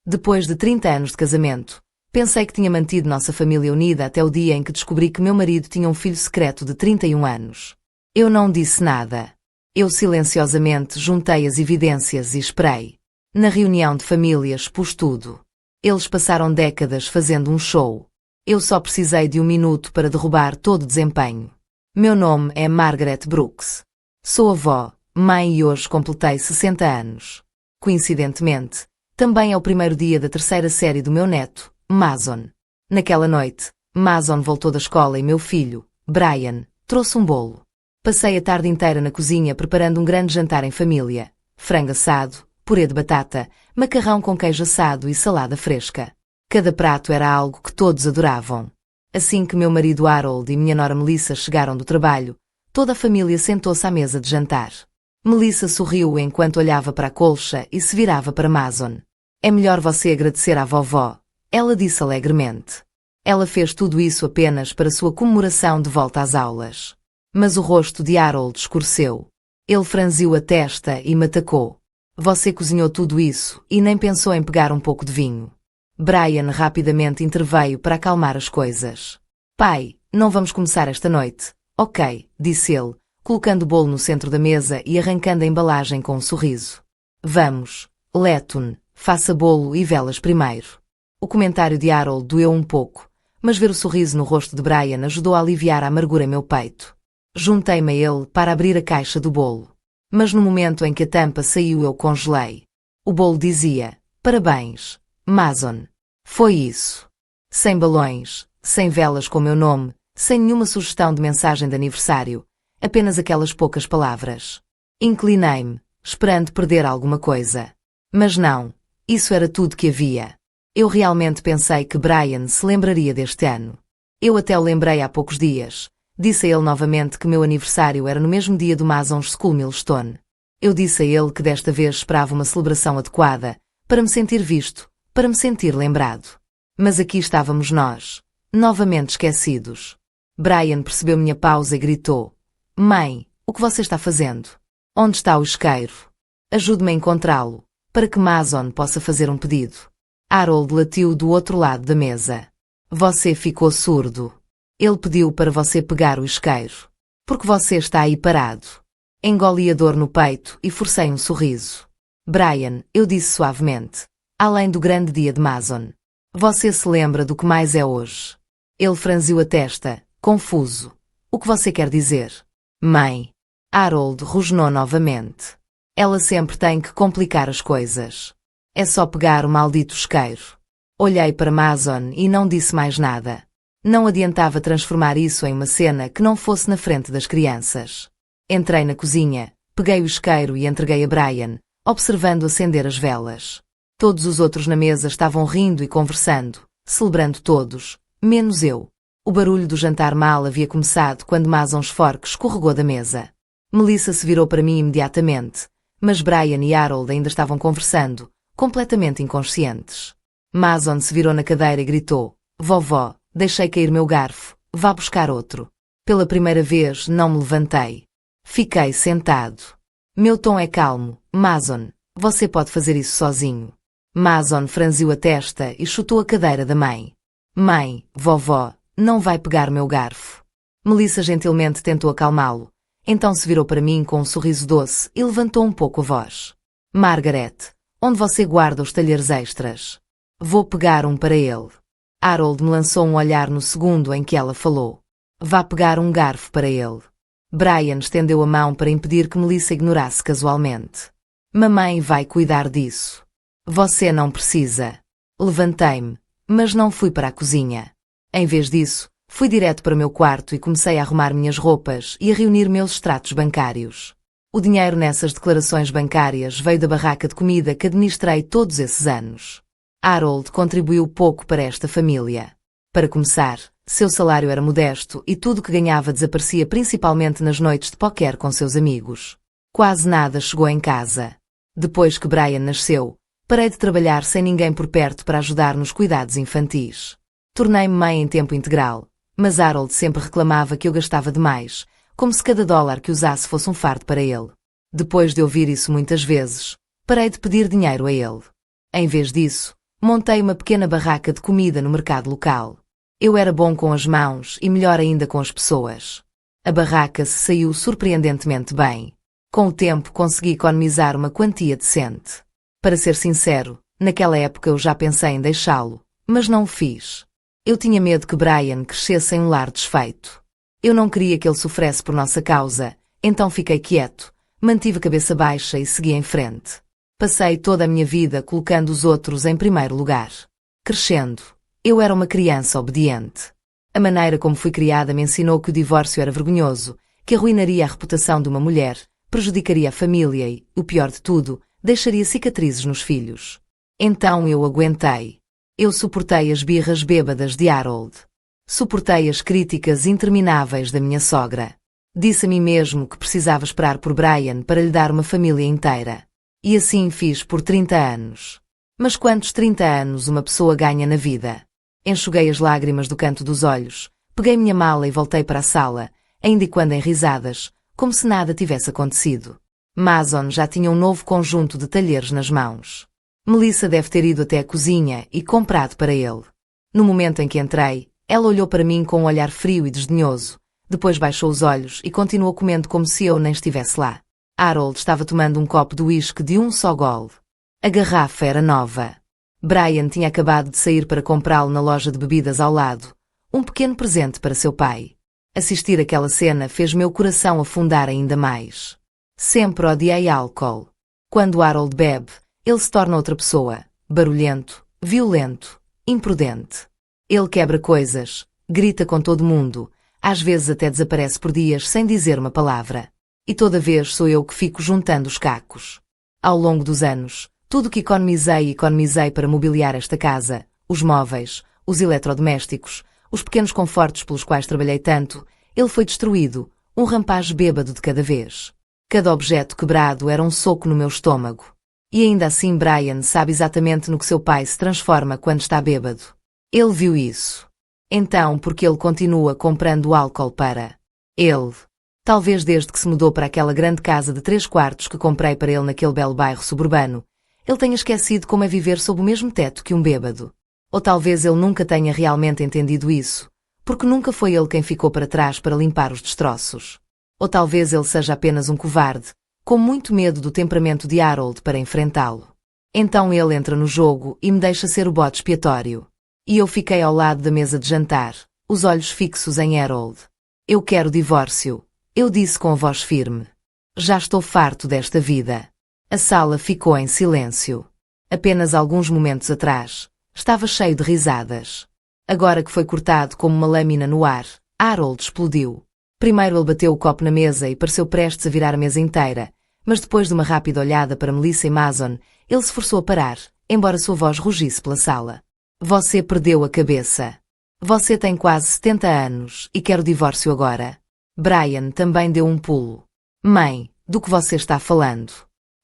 Depois de 30 anos de casamento, pensei que tinha mantido nossa família unida até o dia em que descobri que meu marido tinha um filho secreto de 31 anos. Eu não disse nada. Eu silenciosamente juntei as evidências e esperei. Na reunião de família expus tudo. Eles passaram décadas fazendo um show. Eu só precisei de um minuto para derrubar todo o desempenho. Meu nome é Margaret Brooks. Sou avó, mãe e hoje completei 60 anos. Coincidentemente, também é o primeiro dia da terceira série do meu neto, Mason. Naquela noite, Mason voltou da escola e meu filho, Brian, trouxe um bolo. Passei a tarde inteira na cozinha preparando um grande jantar em família. Frango assado, purê de batata, macarrão com queijo assado e salada fresca. Cada prato era algo que todos adoravam. Assim que meu marido Harold e minha nora Melissa chegaram do trabalho, toda a família sentou-se à mesa de jantar. Melissa sorriu enquanto olhava para a colcha e se virava para Mason. É melhor você agradecer à vovó, ela disse alegremente. Ela fez tudo isso apenas para sua comemoração de volta às aulas. Mas o rosto de Harold escureceu. Ele franziu a testa e me atacou. Você cozinhou tudo isso e nem pensou em pegar um pouco de vinho. Brian rapidamente interveio para acalmar as coisas. Pai, não vamos começar esta noite. Ok, disse ele, colocando o bolo no centro da mesa e arrancando a embalagem com um sorriso. Vamos, Letton, faça bolo e velas primeiro. O comentário de Harold doeu um pouco, mas ver o sorriso no rosto de Brian ajudou a aliviar a amargura em meu peito. Juntei-me a ele para abrir a caixa do bolo. Mas no momento em que a tampa saiu eu congelei. O bolo dizia, parabéns, Mason. Foi isso. Sem balões, sem velas com meu nome, sem nenhuma sugestão de mensagem de aniversário, apenas aquelas poucas palavras. Inclinei-me, esperando perder alguma coisa. Mas não, isso era tudo que havia. Eu realmente pensei que Brian se lembraria deste ano. Eu até o lembrei há poucos dias. Disse a ele novamente que meu aniversário era no mesmo dia do Mason's School Milestone. Eu disse a ele que desta vez esperava uma celebração adequada, para me sentir visto, para me sentir lembrado. Mas aqui estávamos nós, novamente esquecidos. Brian percebeu minha pausa e gritou. Mãe, o que você está fazendo? Onde está o isqueiro? Ajude-me a encontrá-lo, para que Mason possa fazer um pedido. Harold latiu do outro lado da mesa. Você ficou surdo. Ele pediu para você pegar o isqueiro. Porque você está aí parado. Engoli a dor no peito e forcei um sorriso. Brian, eu disse suavemente. Além do grande dia de Mason. Você se lembra do que mais é hoje? Ele franziu a testa, confuso. O que você quer dizer? Mãe. Harold rosnou novamente. Ela sempre tem que complicar as coisas. É só pegar o maldito isqueiro. Olhei para Mason e não disse mais nada. Não adiantava transformar isso em uma cena que não fosse na frente das crianças. Entrei na cozinha, peguei o isqueiro e entreguei a Brian, observando acender as velas. Todos os outros na mesa estavam rindo e conversando, celebrando todos, menos eu. O barulho do jantar mal havia começado quando Mason's fork escorregou da mesa. Melissa se virou para mim imediatamente, mas Brian e Harold ainda estavam conversando, completamente inconscientes. Mason se virou na cadeira e gritou, Vovó, deixei cair meu garfo, vá buscar outro. Pela primeira vez não me levantei. Fiquei sentado. Meu tom é calmo, Mason, você pode fazer isso sozinho. Mason franziu a testa e chutou a cadeira da mãe. Mãe, vovó, não vai pegar meu garfo. Melissa gentilmente tentou acalmá-lo. Então se virou para mim com um sorriso doce e levantou um pouco a voz. Margaret, onde você guarda os talheres extras? Vou pegar um para ele. Harold me lançou um olhar no segundo em que ela falou. Vá pegar um garfo para ele. Brian estendeu a mão para impedir que Melissa ignorasse casualmente. Mamãe vai cuidar disso. Você não precisa. Levantei-me, mas não fui para a cozinha. Em vez disso, fui direto para o meu quarto e comecei a arrumar minhas roupas e a reunir meus extratos bancários. O dinheiro nessas declarações bancárias veio da barraca de comida que administrei todos esses anos. Harold contribuiu pouco para esta família. Para começar, seu salário era modesto e tudo o que ganhava desaparecia principalmente nas noites de póquer com seus amigos. Quase nada chegou em casa. Depois que Brian nasceu, parei de trabalhar sem ninguém por perto para ajudar nos cuidados infantis. Tornei-me mãe em tempo integral, mas Harold sempre reclamava que eu gastava demais, como se cada dólar que usasse fosse um fardo para ele. Depois de ouvir isso muitas vezes, parei de pedir dinheiro a ele. Em vez disso, Montei uma pequena barraca de comida no mercado local. Eu era bom com as mãos e melhor ainda com as pessoas. A barraca se saiu surpreendentemente bem. Com o tempo consegui economizar uma quantia decente. Para ser sincero, naquela época eu já pensei em deixá-lo, mas não o fiz. Eu tinha medo que Brian crescesse em um lar desfeito. Eu não queria que ele sofresse por nossa causa, então fiquei quieto, mantive a cabeça baixa e segui em frente. Passei toda a minha vida colocando os outros em primeiro lugar. Crescendo, eu era uma criança obediente. A maneira como fui criada me ensinou que o divórcio era vergonhoso, que arruinaria a reputação de uma mulher, prejudicaria a família e, o pior de tudo, deixaria cicatrizes nos filhos. Então eu aguentei. Eu suportei as birras bêbadas de Harold. Suportei as críticas intermináveis da minha sogra. Disse a mim mesmo que precisava esperar por Brian para lhe dar uma família inteira. E assim fiz por 30 anos. Mas quantos 30 anos uma pessoa ganha na vida? Enxuguei as lágrimas do canto dos olhos, peguei minha mala e voltei para a sala, ainda e quando em risadas, como se nada tivesse acontecido. Mason já tinha um novo conjunto de talheres nas mãos. Melissa deve ter ido até a cozinha e comprado para ele. No momento em que entrei, ela olhou para mim com um olhar frio e desdenhoso, depois baixou os olhos e continuou comendo como se eu nem estivesse lá. Harold estava tomando um copo de uísque de um só gole. A garrafa era nova. Brian tinha acabado de sair para comprá-lo na loja de bebidas ao lado, um pequeno presente para seu pai. Assistir àquela cena fez meu coração afundar ainda mais. Sempre odiei álcool. Quando Harold bebe, ele se torna outra pessoa, barulhento, violento, imprudente. Ele quebra coisas, grita com todo mundo, às vezes até desaparece por dias sem dizer uma palavra. E toda vez sou eu que fico juntando os cacos. Ao longo dos anos, tudo o que economizei para mobiliar esta casa, os móveis, os eletrodomésticos, os pequenos confortos pelos quais trabalhei tanto, ele foi destruído, um rapaz bêbado de cada vez. Cada objeto quebrado era um soco no meu estômago. E ainda assim Brian sabe exatamente no que seu pai se transforma quando está bêbado. Ele viu isso. Então, por que ele continua comprando álcool para ele? Talvez desde que se mudou para aquela grande casa de 3 quartos que comprei para ele naquele belo bairro suburbano, ele tenha esquecido como é viver sob o mesmo teto que um bêbado. Ou talvez ele nunca tenha realmente entendido isso, porque nunca foi ele quem ficou para trás para limpar os destroços. Ou talvez ele seja apenas um covarde, com muito medo do temperamento de Harold para enfrentá-lo. Então ele entra no jogo e me deixa ser o bode expiatório. E eu fiquei ao lado da mesa de jantar, os olhos fixos em Harold. Eu quero divórcio. Eu disse com a voz firme. Já estou farto desta vida. A sala ficou em silêncio. Apenas alguns momentos atrás, estava cheio de risadas. Agora que foi cortado como uma lâmina no ar, Harold explodiu. Primeiro ele bateu o copo na mesa e pareceu prestes a virar a mesa inteira, mas depois de uma rápida olhada para Melissa e Mason, ele se forçou a parar, embora sua voz rugisse pela sala. Você perdeu a cabeça. Você tem quase 70 anos e quer o divórcio agora. Brian também deu um pulo. Mãe, do que você está falando?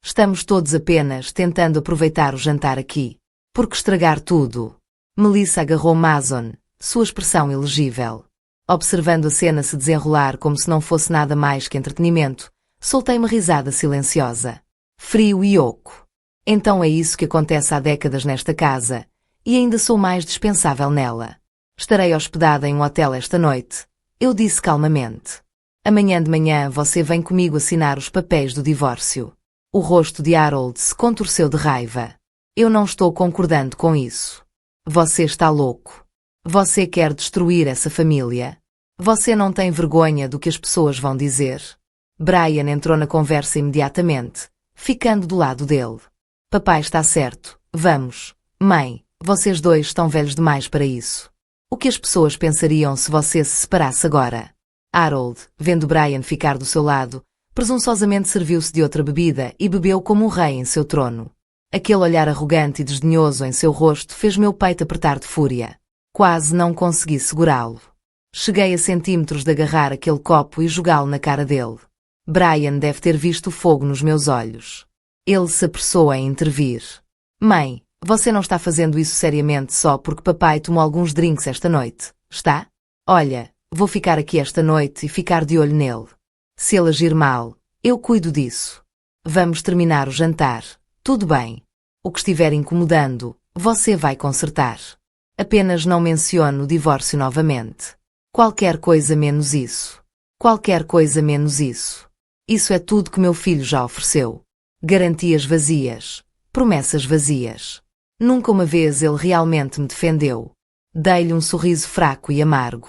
Estamos todos apenas tentando aproveitar o jantar aqui. Por que estragar tudo? Melissa agarrou Mason, sua expressão ilegível. Observando a cena se desenrolar como se não fosse nada mais que entretenimento, soltei uma risada silenciosa. Frio e oco. Então é isso que acontece há décadas nesta casa, e ainda sou mais dispensável nela. Estarei hospedada em um hotel esta noite. Eu disse calmamente. Amanhã de manhã você vem comigo assinar os papéis do divórcio. O rosto de Harold se contorceu de raiva. Eu não estou concordando com isso. Você está louco. Você quer destruir essa família. Você não tem vergonha do que as pessoas vão dizer. Brian entrou na conversa imediatamente, ficando do lado dele. Papai está certo. Vamos. Mãe, vocês dois estão velhos demais para isso. O que as pessoas pensariam se você se separasse agora? Harold, vendo Brian ficar do seu lado, presunçosamente serviu-se de outra bebida e bebeu como um rei em seu trono. Aquele olhar arrogante e desdenhoso em seu rosto fez meu peito apertar de fúria. Quase não consegui segurá-lo. Cheguei a centímetros de agarrar aquele copo e jogá-lo na cara dele. Brian deve ter visto o fogo nos meus olhos. Ele se apressou a intervir. Mãe, você não está fazendo isso seriamente só porque papai tomou alguns drinks esta noite, está? Olha, vou ficar aqui esta noite e ficar de olho nele. Se ele agir mal, eu cuido disso. Vamos terminar o jantar. Tudo bem. O que estiver incomodando, Você vai consertar. Apenas não mencione o divórcio novamente. Qualquer coisa menos isso. Qualquer coisa menos isso. Isso é tudo que meu filho já ofereceu. Garantias vazias. Promessas vazias. Nunca uma vez ele realmente me defendeu. Dei-lhe um sorriso fraco e amargo.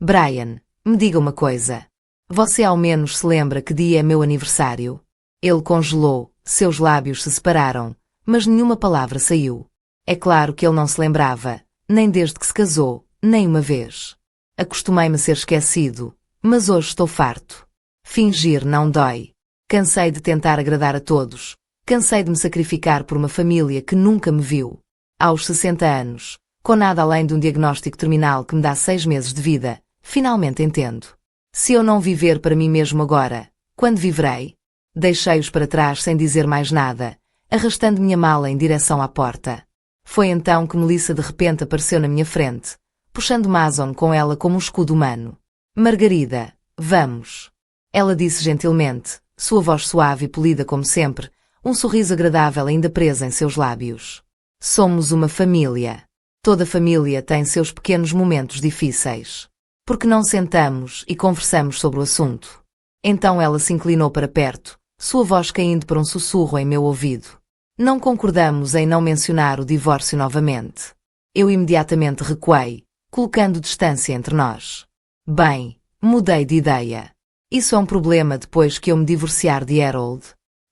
Brian, me diga uma coisa. Você ao menos se lembra que dia é meu aniversário? Ele congelou, seus lábios se separaram, mas nenhuma palavra saiu. É claro que ele não se lembrava, nem desde que se casou, nem uma vez. Acostumei-me a ser esquecido, mas hoje estou farto. Fingir não dói. Cansei de tentar agradar a todos. Cansei de me sacrificar por uma família que nunca me viu. Aos 60 anos, com nada além de um diagnóstico terminal que me dá 6 meses de vida, finalmente entendo. Se eu não viver para mim mesmo agora, quando viverei? Deixei-os para trás sem dizer mais nada, arrastando minha mala em direção à porta. Foi então que Melissa de repente apareceu na minha frente, puxando Mason com ela como um escudo humano. Margarida, vamos. Ela disse gentilmente, sua voz suave e polida como sempre, um sorriso agradável ainda preso em seus lábios. Somos uma família. Toda família tem seus pequenos momentos difíceis. Por que não sentamos e conversamos sobre o assunto? Então ela se inclinou para perto, sua voz caindo para um sussurro em meu ouvido. Não concordamos em não mencionar o divórcio novamente. Eu imediatamente recuei, colocando distância entre nós. Bem, mudei de ideia. Isso é um problema depois que eu me divorciar de Harold.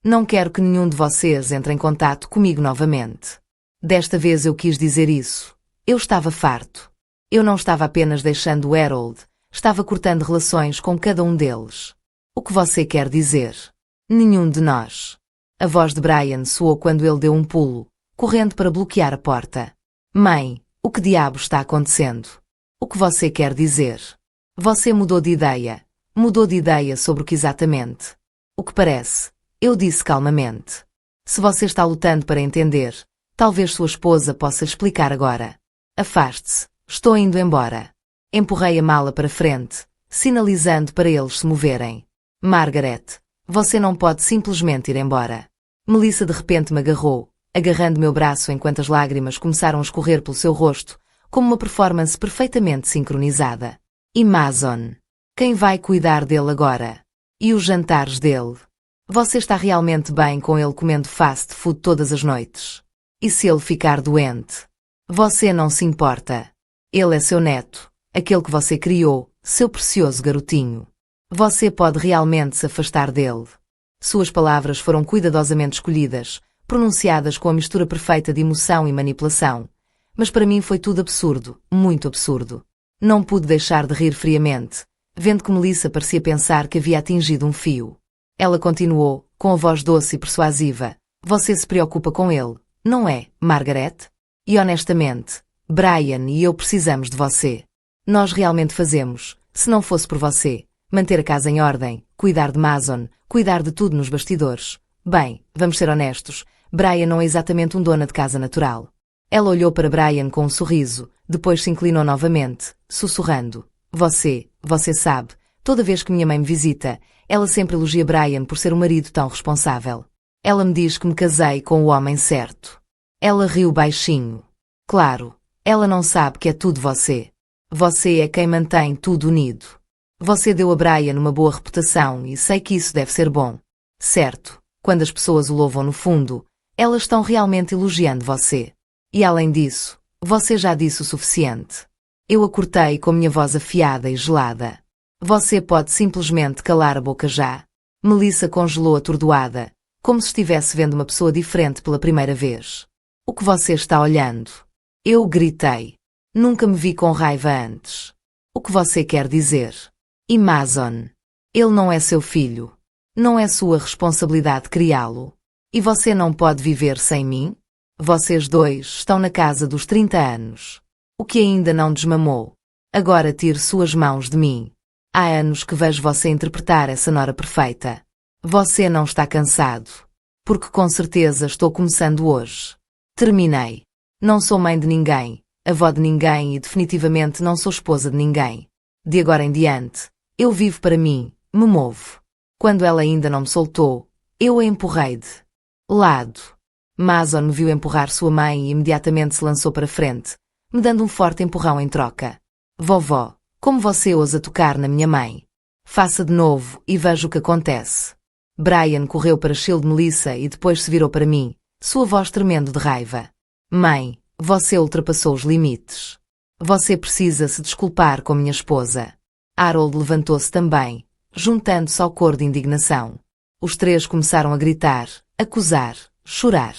Não quero que nenhum de vocês entre em contato comigo novamente. Desta vez eu quis dizer isso. Eu estava farto. Eu não estava apenas deixando o Harold, estava cortando relações com cada um deles. O que você quer dizer? Nenhum de nós. A voz de Brian soou quando ele deu um pulo, correndo para bloquear a porta. Mãe, o que diabo está acontecendo? O que você quer dizer? Você mudou de ideia. Mudou de ideia sobre o que exatamente? O que parece? Eu disse calmamente. Se você está lutando para entender, talvez sua esposa possa explicar agora. Afaste-se. Estou indo embora. Empurrei a mala para frente, sinalizando para eles se moverem. Margaret, você não pode simplesmente ir embora. Melissa de repente me agarrou, agarrando meu braço enquanto as lágrimas começaram a escorrer pelo seu rosto, como uma performance perfeitamente sincronizada. E Mason? Quem vai cuidar dele agora? E os jantares dele? Você está realmente bem com ele comendo fast food todas as noites? E se ele ficar doente? Você não se importa. Ele é seu neto, aquele que você criou, seu precioso garotinho. Você pode realmente se afastar dele. Suas palavras foram cuidadosamente escolhidas, pronunciadas com a mistura perfeita de emoção e manipulação. Mas para mim foi tudo absurdo, muito absurdo. Não pude deixar de rir friamente, vendo que Melissa parecia pensar que havia atingido um fio. Ela continuou, com a voz doce e persuasiva. Você se preocupa com ele, não é, Margaret? E honestamente, Brian e eu precisamos de você. Nós realmente fazemos, se não fosse por você, manter a casa em ordem, cuidar de Mason, cuidar de tudo nos bastidores. Bem, vamos ser honestos, Brian não é exatamente um dono de casa natural. Ela olhou para Brian com um sorriso, depois se inclinou novamente, sussurrando. Você sabe, toda vez que minha mãe me visita, ela sempre elogia Brian por ser um marido tão responsável. Ela me diz que me casei com o homem certo. Ela riu baixinho. Claro, ela não sabe que é tudo você. Você é quem mantém tudo unido. Você deu a Brian uma boa reputação e sei que isso deve ser bom. Certo, quando as pessoas o louvam no fundo, elas estão realmente elogiando você. E além disso, você já disse o suficiente. Eu a cortei com minha voz afiada e gelada. Você pode simplesmente calar a boca já. Melissa congelou atordoada, como se estivesse vendo uma pessoa diferente pela primeira vez. O que você está olhando? Eu gritei. Nunca me vi com raiva antes. O que você quer dizer? E Mason? Ele não é seu filho. Não é sua responsabilidade criá-lo. E você não pode viver sem mim? Vocês dois estão na casa dos 30 anos. O que ainda não desmamou. Agora tire suas mãos de mim. Há anos que vejo você interpretar essa nora perfeita. Você não está cansado. Porque com certeza estou começando hoje. Terminei. Não sou mãe de ninguém, avó de ninguém e definitivamente não sou esposa de ninguém. De agora em diante, eu vivo para mim, me movo. Quando ela ainda não me soltou, eu a empurrei de lado. Mason me viu empurrar sua mãe e imediatamente se lançou para frente, me dando um forte empurrão em troca. Vovó, como você ousa tocar na minha mãe? Faça de novo e veja o que acontece. Brian correu para Shield Melissa e depois se virou para mim, sua voz tremendo de raiva. Mãe, você ultrapassou os limites. Você precisa se desculpar com minha esposa. Harold levantou-se também, juntando-se ao coro de indignação. Os três começaram a gritar, acusar, chorar.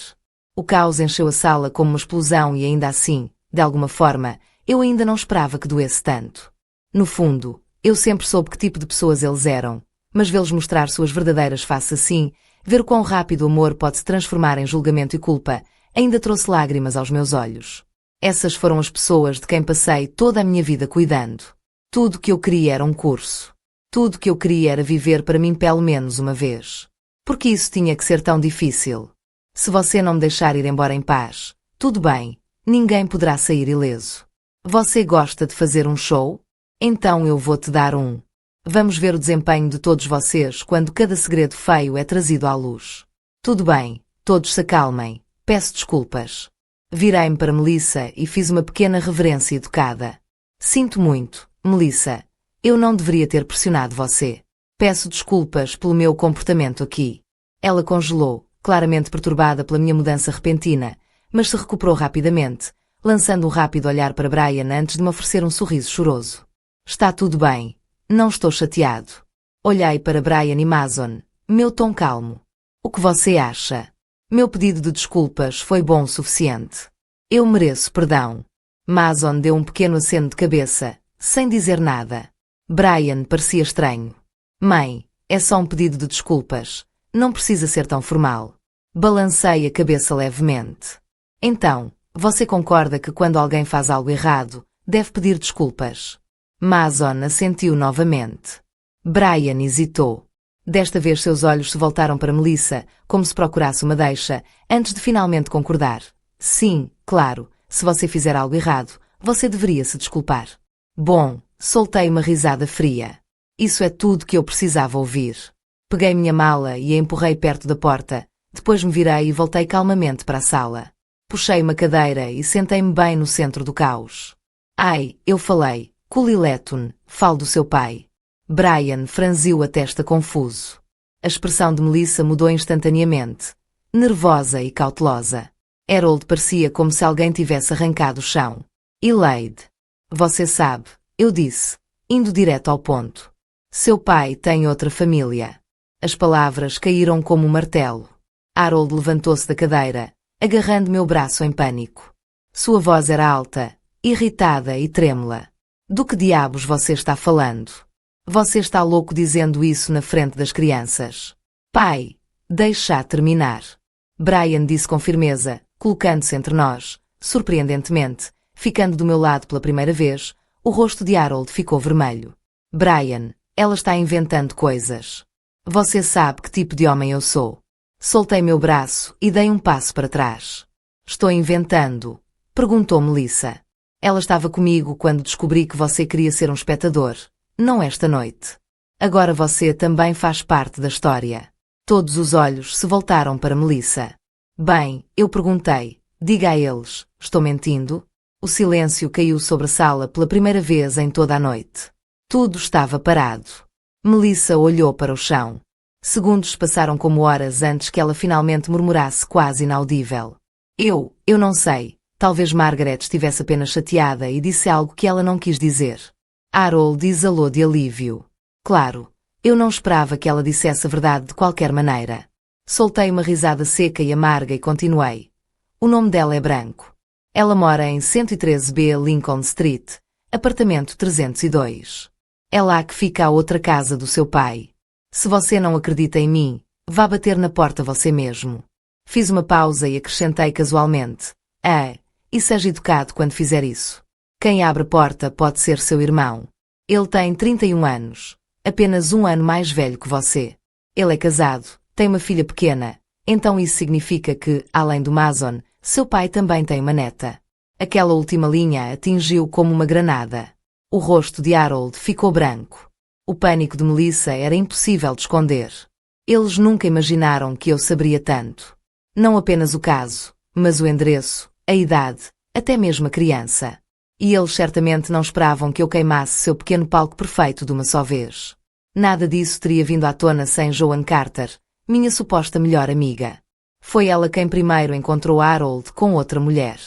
O caos encheu a sala como uma explosão e ainda assim, de alguma forma, eu ainda não esperava que doesse tanto. No fundo, eu sempre soube que tipo de pessoas eles eram, mas vê-los mostrar suas verdadeiras faces assim, ver quão rápido o amor pode se transformar em julgamento e culpa, ainda trouxe lágrimas aos meus olhos. Essas foram as pessoas de quem passei toda a minha vida cuidando. Tudo que eu queria era um curso. Tudo que eu queria era viver para mim pelo menos uma vez. Por que isso tinha que ser tão difícil? Se você não me deixar ir embora em paz, tudo bem, ninguém poderá sair ileso. Você gosta de fazer um show? Então eu vou te dar um. Vamos ver o desempenho de todos vocês quando cada segredo feio é trazido à luz. Tudo bem, todos se acalmem. Peço desculpas. Virei-me para Melissa e fiz uma pequena reverência educada. Sinto muito, Melissa. Eu não deveria ter pressionado você. Peço desculpas pelo meu comportamento aqui. Ela congelou, claramente perturbada pela minha mudança repentina, mas se recuperou rapidamente, lançando um rápido olhar para Brian antes de me oferecer um sorriso choroso. Está tudo bem. Não estou chateado. Olhei para Brian e Mason, meu tom calmo. O que você acha? Meu pedido de desculpas foi bom o suficiente. Eu mereço perdão. Mason deu um pequeno aceno de cabeça, sem dizer nada. Brian parecia estranho. Mãe, é só um pedido de desculpas. Não precisa ser tão formal. Balancei a cabeça levemente. Então, você concorda que quando alguém faz algo errado, deve pedir desculpas? Mason assentiu novamente. Brian hesitou. Desta vez seus olhos se voltaram para Melissa, como se procurasse uma deixa, antes de finalmente concordar. Sim, claro, se você fizer algo errado, você deveria se desculpar. Bom, soltei uma risada fria. Isso é tudo que eu precisava ouvir. Peguei minha mala e a empurrei perto da porta, depois me virei e voltei calmamente para a sala. Puxei uma cadeira e sentei-me bem no centro do caos. Ai, eu falei, Culiletun, falo do seu pai. Brian franziu a testa confuso. A expressão de Melissa mudou instantaneamente, nervosa e cautelosa. Harold parecia como se alguém tivesse arrancado o chão. E Lade? Você sabe, eu disse, indo direto ao ponto. Seu pai tem outra família. As palavras caíram como um martelo. Harold levantou-se da cadeira, agarrando meu braço em pânico. Sua voz era alta, irritada e trêmula. Do que diabos você está falando? Você está louco dizendo isso na frente das crianças. Pai, deixa terminar. Brian disse com firmeza, colocando-se entre nós, surpreendentemente, ficando do meu lado pela primeira vez, o rosto de Harold ficou vermelho. Brian, ela está inventando coisas. Você sabe que tipo de homem eu sou. Soltei meu braço e dei um passo para trás. Estou inventando? Perguntou Melissa. Ela estava comigo quando descobri que você queria ser um espectador. Não esta noite. Agora você também faz parte da história. Todos os olhos se voltaram para Melissa. Bem, eu perguntei, diga a eles, estou mentindo? O silêncio caiu sobre a sala pela primeira vez em toda a noite. Tudo estava parado. Melissa olhou para o chão. Segundos passaram como horas antes que ela finalmente murmurasse quase inaudível. Eu não sei. Talvez Margaret estivesse apenas chateada e disse algo que ela não quis dizer. Harold exalou de alívio. Claro, eu não esperava que ela dissesse a verdade de qualquer maneira. Soltei uma risada seca e amarga e continuei. O nome dela é Branco. Ela mora em 113B Lincoln Street, apartamento 302. É lá que fica a outra casa do seu pai. Se você não acredita em mim, vá bater na porta você mesmo. Fiz uma pausa e acrescentei casualmente. E seja educado quando fizer isso. Quem abre a porta pode ser seu irmão. Ele tem 31 anos. Apenas um ano mais velho que você. Ele é casado, tem uma filha pequena. Então isso significa que, além do Mason, seu pai também tem uma neta. Aquela última linha atingiu como uma granada. O rosto de Harold ficou branco. O pânico de Melissa era impossível de esconder. Eles nunca imaginaram que eu saberia tanto. Não apenas o caso, mas o endereço, a idade, até mesmo a criança. E eles certamente não esperavam que eu queimasse seu pequeno palco perfeito de uma só vez. Nada disso teria vindo à tona sem Joan Carter, minha suposta melhor amiga. Foi ela quem primeiro encontrou Harold com outra mulher.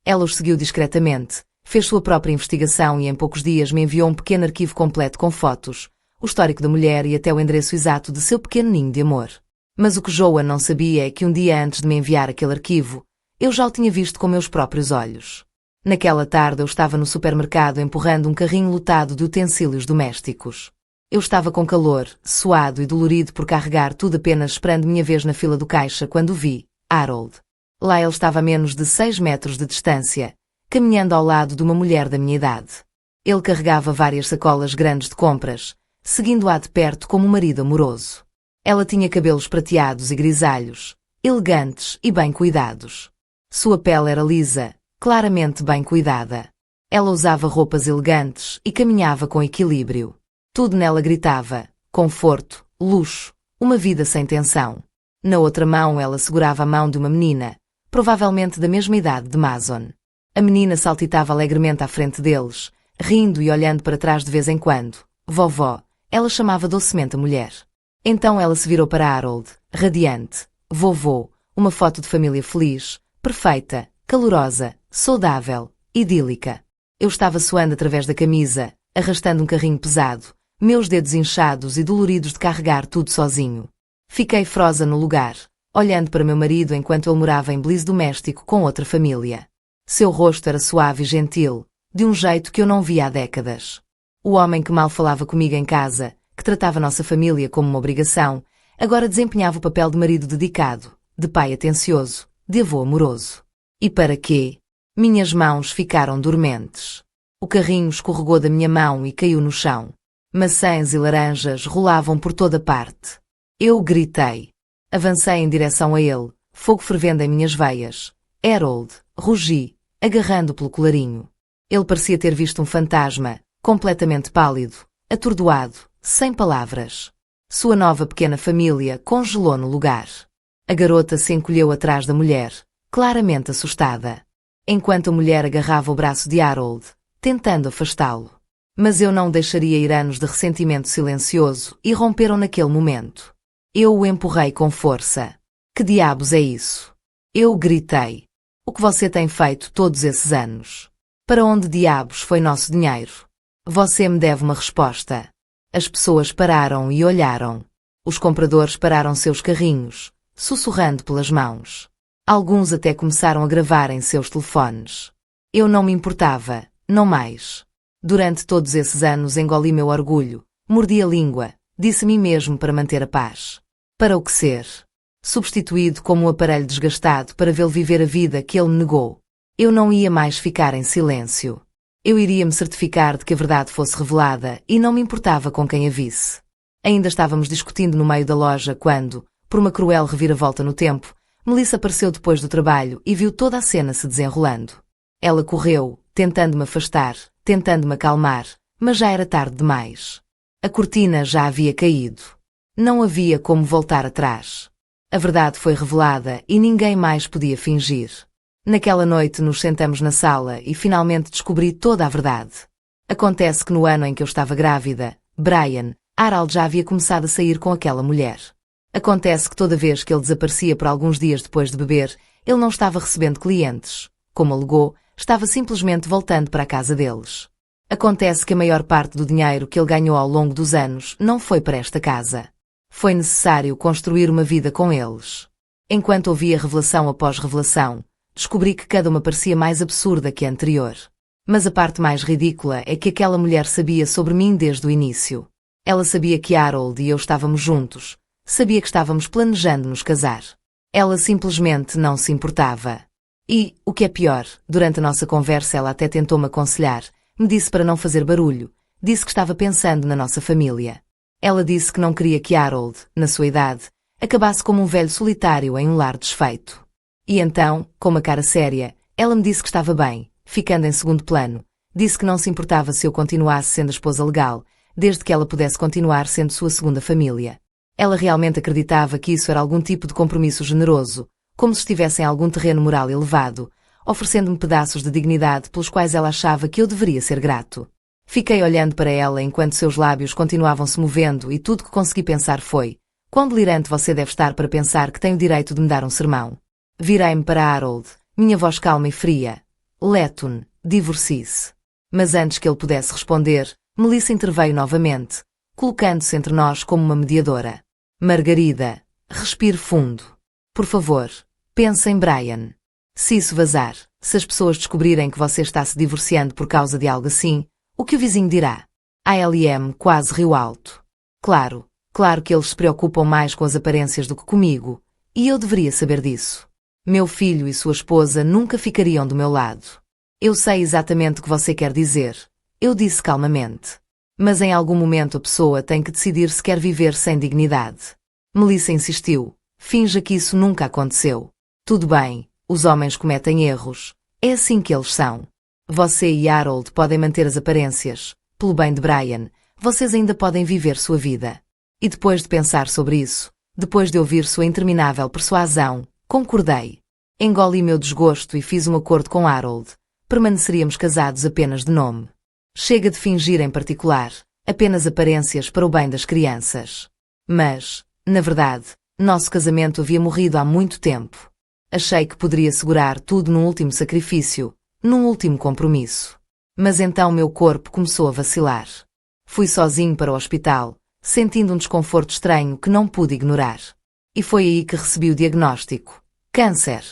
Ela os seguiu discretamente, fez sua própria investigação e em poucos dias me enviou um pequeno arquivo completo com fotos, o histórico da mulher e até o endereço exato de seu pequeno ninho de amor. Mas o que Joan não sabia é que um dia antes de me enviar aquele arquivo, eu já o tinha visto com meus próprios olhos. Naquela tarde eu estava no supermercado empurrando um carrinho lotado de utensílios domésticos. Eu estava com calor, suado e dolorido por carregar tudo apenas esperando minha vez na fila do caixa quando vi Harold. Lá ele estava a menos de 6 metros de distância, caminhando ao lado de uma mulher da minha idade. Ele carregava várias sacolas grandes de compras, seguindo-a de perto como um marido amoroso. Ela tinha cabelos prateados e grisalhos, elegantes e bem cuidados. Sua pele era lisa, claramente bem cuidada. Ela usava roupas elegantes e caminhava com equilíbrio. Tudo nela gritava: conforto, luxo, uma vida sem tensão. Na outra mão ela segurava a mão de uma menina, provavelmente da mesma idade de Mason. A menina saltitava alegremente à frente deles, rindo e olhando para trás de vez em quando. Vovó, ela chamava docemente a mulher. Então ela se virou para Harold, radiante. Vovô, uma foto de família feliz, perfeita, calorosa, saudável, idílica. Eu estava suando através da camisa, arrastando um carrinho pesado, meus dedos inchados e doloridos de carregar tudo sozinho. Fiquei frosa no lugar, olhando para meu marido enquanto ele morava em Bliss doméstico com outra família. Seu rosto era suave e gentil, de um jeito que eu não via há décadas. O homem que mal falava comigo em casa, que tratava nossa família como uma obrigação, agora desempenhava o papel de marido dedicado, de pai atencioso, de avô amoroso. E para quê? Minhas mãos ficaram dormentes. O carrinho escorregou da minha mão e caiu no chão. Maçãs e laranjas rolavam por toda parte. Eu gritei. Avancei em direção a ele, fogo fervendo em minhas veias. Harold, rugi, agarrando pelo colarinho. Ele parecia ter visto um fantasma, completamente pálido, atordoado, sem palavras. Sua nova pequena família congelou no lugar. A garota se encolheu atrás da mulher, claramente assustada, enquanto a mulher agarrava o braço de Harold, tentando afastá-lo. Mas eu não deixaria ir. Anos de ressentimento silencioso irromperam naquele momento. Eu o empurrei com força. Que diabos é isso? Eu gritei. O que você tem feito todos esses anos? Para onde diabos foi nosso dinheiro? Você me deve uma resposta. As pessoas pararam e olharam. Os compradores pararam seus carrinhos, sussurrando pelas mãos. Alguns até começaram a gravar em seus telefones. Eu não me importava, não mais. Durante todos esses anos engoli meu orgulho, mordi a língua, disse a mim mesmo para manter a paz. Para o que ser? Substituído como um aparelho desgastado para vê-lo viver a vida que ele me negou. Eu não ia mais ficar em silêncio. Eu iria me certificar de que a verdade fosse revelada e não me importava com quem a visse. Ainda estávamos discutindo no meio da loja quando, por uma cruel reviravolta no tempo, Melissa apareceu depois do trabalho e viu toda a cena se desenrolando. Ela correu, tentando me afastar, tentando me acalmar, mas já era tarde demais. A cortina já havia caído. Não havia como voltar atrás. A verdade foi revelada e ninguém mais podia fingir. Naquela noite nos sentamos na sala e finalmente descobri toda a verdade. Acontece que no ano em que eu estava grávida, Brian, Harold já havia começado a sair com aquela mulher. Acontece que toda vez que ele desaparecia por alguns dias depois de beber, ele não estava recebendo clientes. Como alegou, estava simplesmente voltando para a casa deles. Acontece que a maior parte do dinheiro que ele ganhou ao longo dos anos não foi para esta casa. Foi necessário construir uma vida com eles. Enquanto ouvia revelação após revelação, descobri que cada uma parecia mais absurda que a anterior. Mas a parte mais ridícula é que aquela mulher sabia sobre mim desde o início. Ela sabia que Harold e eu estávamos juntos. Sabia que estávamos planejando nos casar. Ela simplesmente não se importava. E, o que é pior, durante a nossa conversa ela até tentou-me aconselhar, me disse para não fazer barulho, disse que estava pensando na nossa família. Ela disse que não queria que Harold, na sua idade, acabasse como um velho solitário em um lar desfeito. E então, com uma cara séria, ela me disse que estava bem, ficando em segundo plano. Disse que não se importava se eu continuasse sendo a esposa legal, desde que ela pudesse continuar sendo sua segunda família. Ela realmente acreditava que isso era algum tipo de compromisso generoso, como se estivesse em algum terreno moral elevado, oferecendo-me pedaços de dignidade pelos quais ela achava que eu deveria ser grato. Fiquei olhando para ela enquanto seus lábios continuavam se movendo e tudo que consegui pensar foi: quão delirante você deve estar para pensar que tem o direito de me dar um sermão. Virei-me para Harold, minha voz calma e fria. Letton, divorcie-se. Mas antes que ele pudesse responder, Melissa interveio novamente, colocando-se entre nós como uma mediadora. Margarida, respire fundo. Por favor, pense em Brian. Se isso vazar, se as pessoas descobrirem que você está se divorciando por causa de algo assim, o que o vizinho dirá? A L.M. quase riu alto. Claro que eles se preocupam mais com as aparências do que comigo, e eu deveria saber disso. Meu filho e sua esposa nunca ficariam do meu lado. Eu sei exatamente o que você quer dizer, eu disse calmamente. Mas em algum momento a pessoa tem que decidir se quer viver sem dignidade. Melissa insistiu. Finja que isso nunca aconteceu. Tudo bem, os homens cometem erros. É assim que eles são. Você e Harold podem manter as aparências. Pelo bem de Brian, vocês ainda podem viver sua vida. E depois de pensar sobre isso, depois de ouvir sua interminável persuasão, concordei. Engoli meu desgosto e fiz um acordo com Harold. Permaneceríamos casados apenas de nome. Chega de fingir em particular, apenas aparências para o bem das crianças. Mas, na verdade, nosso casamento havia morrido há muito tempo. Achei que poderia segurar tudo num último sacrifício, num último compromisso. Mas então meu corpo começou a vacilar. Fui sozinho para o hospital, sentindo um desconforto estranho que não pude ignorar. E foi aí que recebi o diagnóstico. Câncer.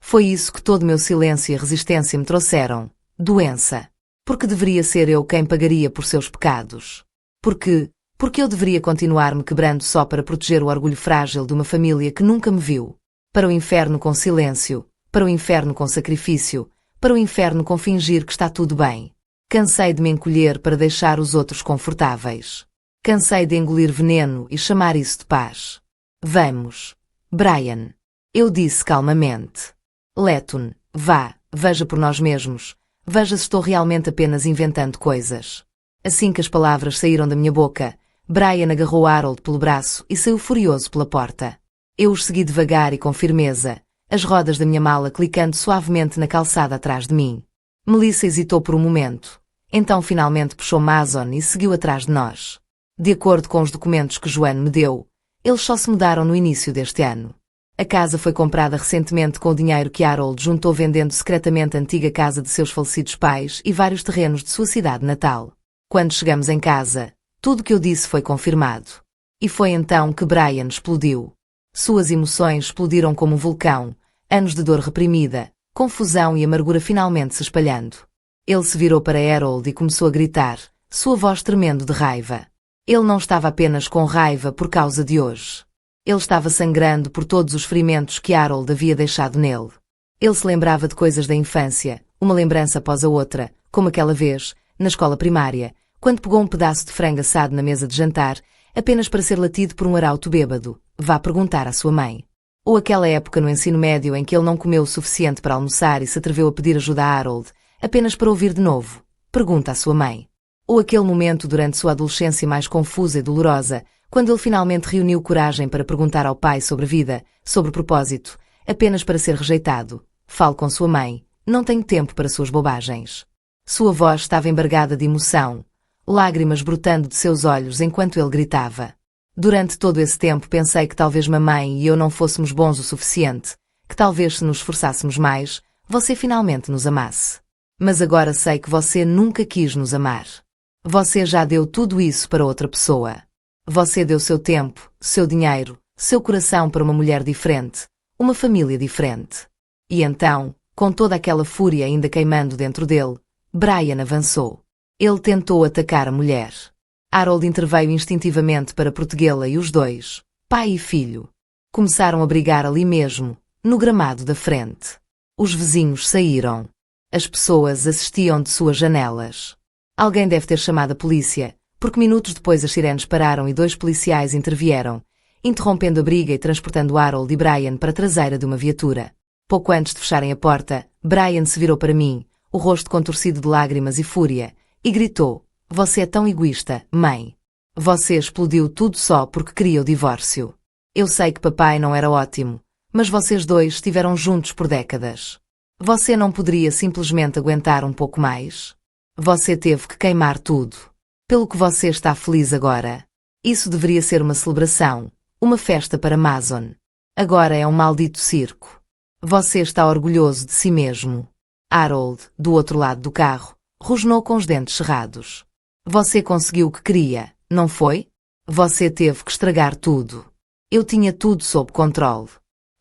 Foi isso que todo meu silêncio e resistência me trouxeram. Doença. Porque deveria ser eu quem pagaria por seus pecados. Porque eu deveria continuar me quebrando só para proteger o orgulho frágil de uma família que nunca me viu. Para o inferno com silêncio, para o inferno com sacrifício, para o inferno com fingir que está tudo bem. Cansei de me encolher para deixar os outros confortáveis. Cansei de engolir veneno e chamar isso de paz. Vamos. Brian. Eu disse calmamente. Letton, vá, veja por nós mesmos. Veja se estou realmente apenas inventando coisas. Assim que as palavras saíram da minha boca, Brian agarrou Harold pelo braço e saiu furioso pela porta. Eu os segui devagar e com firmeza, as rodas da minha mala clicando suavemente na calçada atrás de mim. Melissa hesitou por um momento. Então finalmente puxou Mason e seguiu atrás de nós. De acordo com os documentos que Joanne me deu, eles só se mudaram no início deste ano. A casa foi comprada recentemente com o dinheiro que Harold juntou vendendo secretamente a antiga casa de seus falecidos pais e vários terrenos de sua cidade natal. Quando chegamos em casa, tudo o que eu disse foi confirmado. E foi então que Brian explodiu. Suas emoções explodiram como um vulcão, anos de dor reprimida, confusão e amargura finalmente se espalhando. Ele se virou para Harold e começou a gritar, sua voz tremendo de raiva. Ele não estava apenas com raiva por causa de hoje. Ele estava sangrando por todos os ferimentos que Harold havia deixado nele. Ele se lembrava de coisas da infância, uma lembrança após a outra, como aquela vez, na escola primária, quando pegou um pedaço de frango assado na mesa de jantar, apenas para ser latido por um arauto bêbado, vá perguntar à sua mãe. Ou aquela época no ensino médio em que ele não comeu o suficiente para almoçar e se atreveu a pedir ajuda a Harold, apenas para ouvir de novo, pergunta à sua mãe. Ou aquele momento durante sua adolescência mais confusa e dolorosa, quando ele finalmente reuniu coragem para perguntar ao pai sobre a vida, sobre o propósito, apenas para ser rejeitado. Fale com sua mãe, não tenho tempo para suas bobagens. Sua voz estava embargada de emoção, lágrimas brotando de seus olhos enquanto ele gritava. Durante todo esse tempo pensei que talvez mamãe e eu não fôssemos bons o suficiente, que talvez se nos esforçássemos mais, você finalmente nos amasse. Mas agora sei que você nunca quis nos amar. Você já deu tudo isso para outra pessoa. Você deu seu tempo, seu dinheiro, seu coração para uma mulher diferente, uma família diferente. E então, com toda aquela fúria ainda queimando dentro dele, Brian avançou. Ele tentou atacar a mulher. Harold interveio instintivamente para protegê-la e os dois, pai e filho, começaram a brigar ali mesmo, no gramado da frente. Os vizinhos saíram. As pessoas assistiam de suas janelas. Alguém deve ter chamado a polícia, porque minutos depois as sirenes pararam e 2 policiais intervieram, interrompendo a briga e transportando Harold e Brian para a traseira de uma viatura. Pouco antes de fecharem a porta, Brian se virou para mim, o rosto contorcido de lágrimas e fúria, e gritou, você é tão egoísta, mãe. Você explodiu tudo só porque queria o divórcio. Eu sei que papai não era ótimo, Mas vocês dois estiveram juntos por décadas. Você não poderia simplesmente aguentar um pouco mais? Você teve que queimar tudo. Pelo que você está feliz agora. Isso deveria ser uma celebração, uma festa para Mason. Agora é um maldito circo. Você está orgulhoso de si mesmo. Harold, do outro lado do carro, rosnou com os dentes cerrados. Você conseguiu o que queria, não foi? Você teve que estragar tudo. Eu tinha tudo sob controle.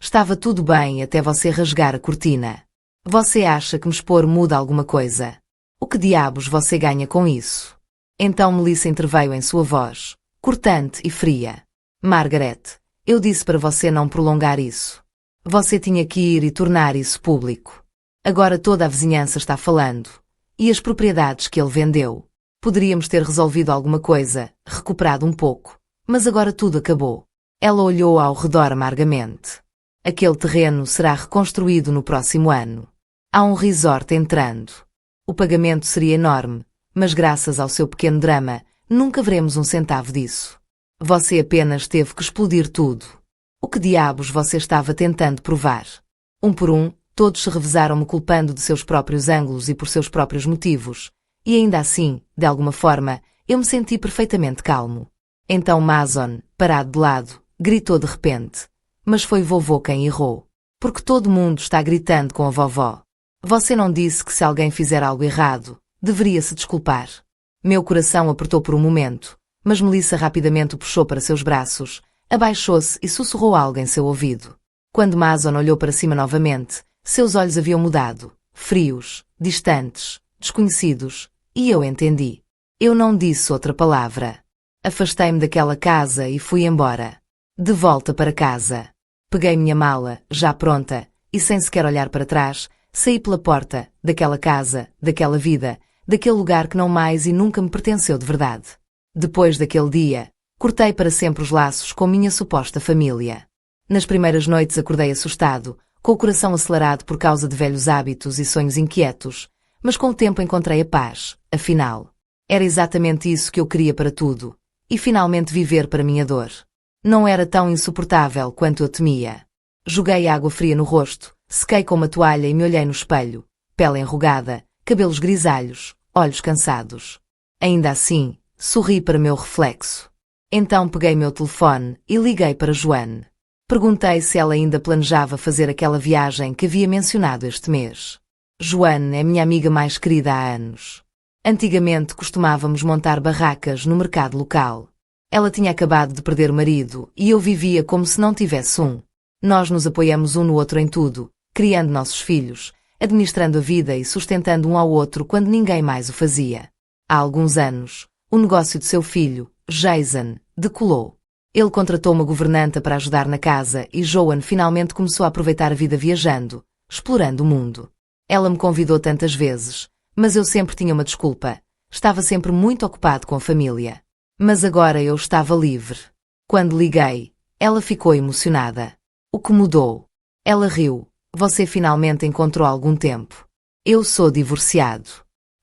Estava tudo bem até você rasgar a cortina. Você acha que me expor muda alguma coisa? O que diabos você ganha com isso? Então Melissa interveio em sua voz, cortante e fria. Margaret, eu disse para você não prolongar isso. Você tinha que ir e tornar isso público. Agora toda a vizinhança está falando. E as propriedades que ele vendeu. Poderíamos ter resolvido alguma coisa, recuperado um pouco. Mas agora tudo acabou. Ela olhou ao redor amargamente. Aquele terreno será reconstruído no próximo ano. Há um resort entrando. O pagamento seria enorme, mas graças ao seu pequeno drama, nunca veremos um centavo disso. Você apenas teve que explodir tudo. O que diabos você estava tentando provar? Um por um, todos se revezaram me culpando de seus próprios ângulos e por seus próprios motivos. E ainda assim, de alguma forma, eu me senti perfeitamente calmo. Então Mason, parado de lado, gritou de repente. Mas foi vovô quem errou. Porque todo mundo está gritando com a vovó. Você não disse que se alguém fizer algo errado, deveria se desculpar. Meu coração apertou por um momento, mas Melissa rapidamente o puxou para seus braços, abaixou-se e sussurrou algo em seu ouvido. Quando Mason olhou para cima novamente, seus olhos haviam mudado, frios, distantes, desconhecidos, e eu entendi. Eu não disse outra palavra. Afastei-me daquela casa e fui embora. De volta para casa. Peguei minha mala, já pronta, e sem sequer olhar para trás, saí pela porta, daquela casa, daquela vida, daquele lugar que não mais e nunca me pertenceu de verdade. Depois daquele dia, cortei para sempre os laços com minha suposta família. Nas primeiras noites acordei assustado, com o coração acelerado por causa de velhos hábitos e sonhos inquietos, mas com o tempo encontrei a paz, afinal. Era exatamente isso que eu queria para tudo, e finalmente viver para minha dor. Não era tão insuportável quanto eu temia. Joguei água fria no rosto, sequei com uma toalha e me olhei no espelho, pele enrugada, cabelos grisalhos, olhos cansados. Ainda assim, sorri para meu reflexo. Então peguei meu telefone e liguei para Joanne. Perguntei se ela ainda planejava fazer aquela viagem que havia mencionado este mês. Joanne é minha amiga mais querida há anos. Antigamente costumávamos montar barracas no mercado local. Ela tinha acabado de perder o marido e eu vivia como se não tivesse um. Nós nos apoiamos um no outro em tudo, criando nossos filhos, administrando a vida e sustentando um ao outro quando ninguém mais o fazia. Há alguns anos, o negócio de seu filho, Jason, decolou. Ele contratou uma governanta para ajudar na casa e Joanne finalmente começou a aproveitar a vida viajando, explorando o mundo. Ela me convidou tantas vezes, mas eu sempre tinha uma desculpa. Estava sempre muito ocupado com a família. Mas agora eu estava livre. Quando liguei, ela ficou emocionada. O que mudou? Ela riu. Você finalmente encontrou algum tempo. Eu sou divorciado.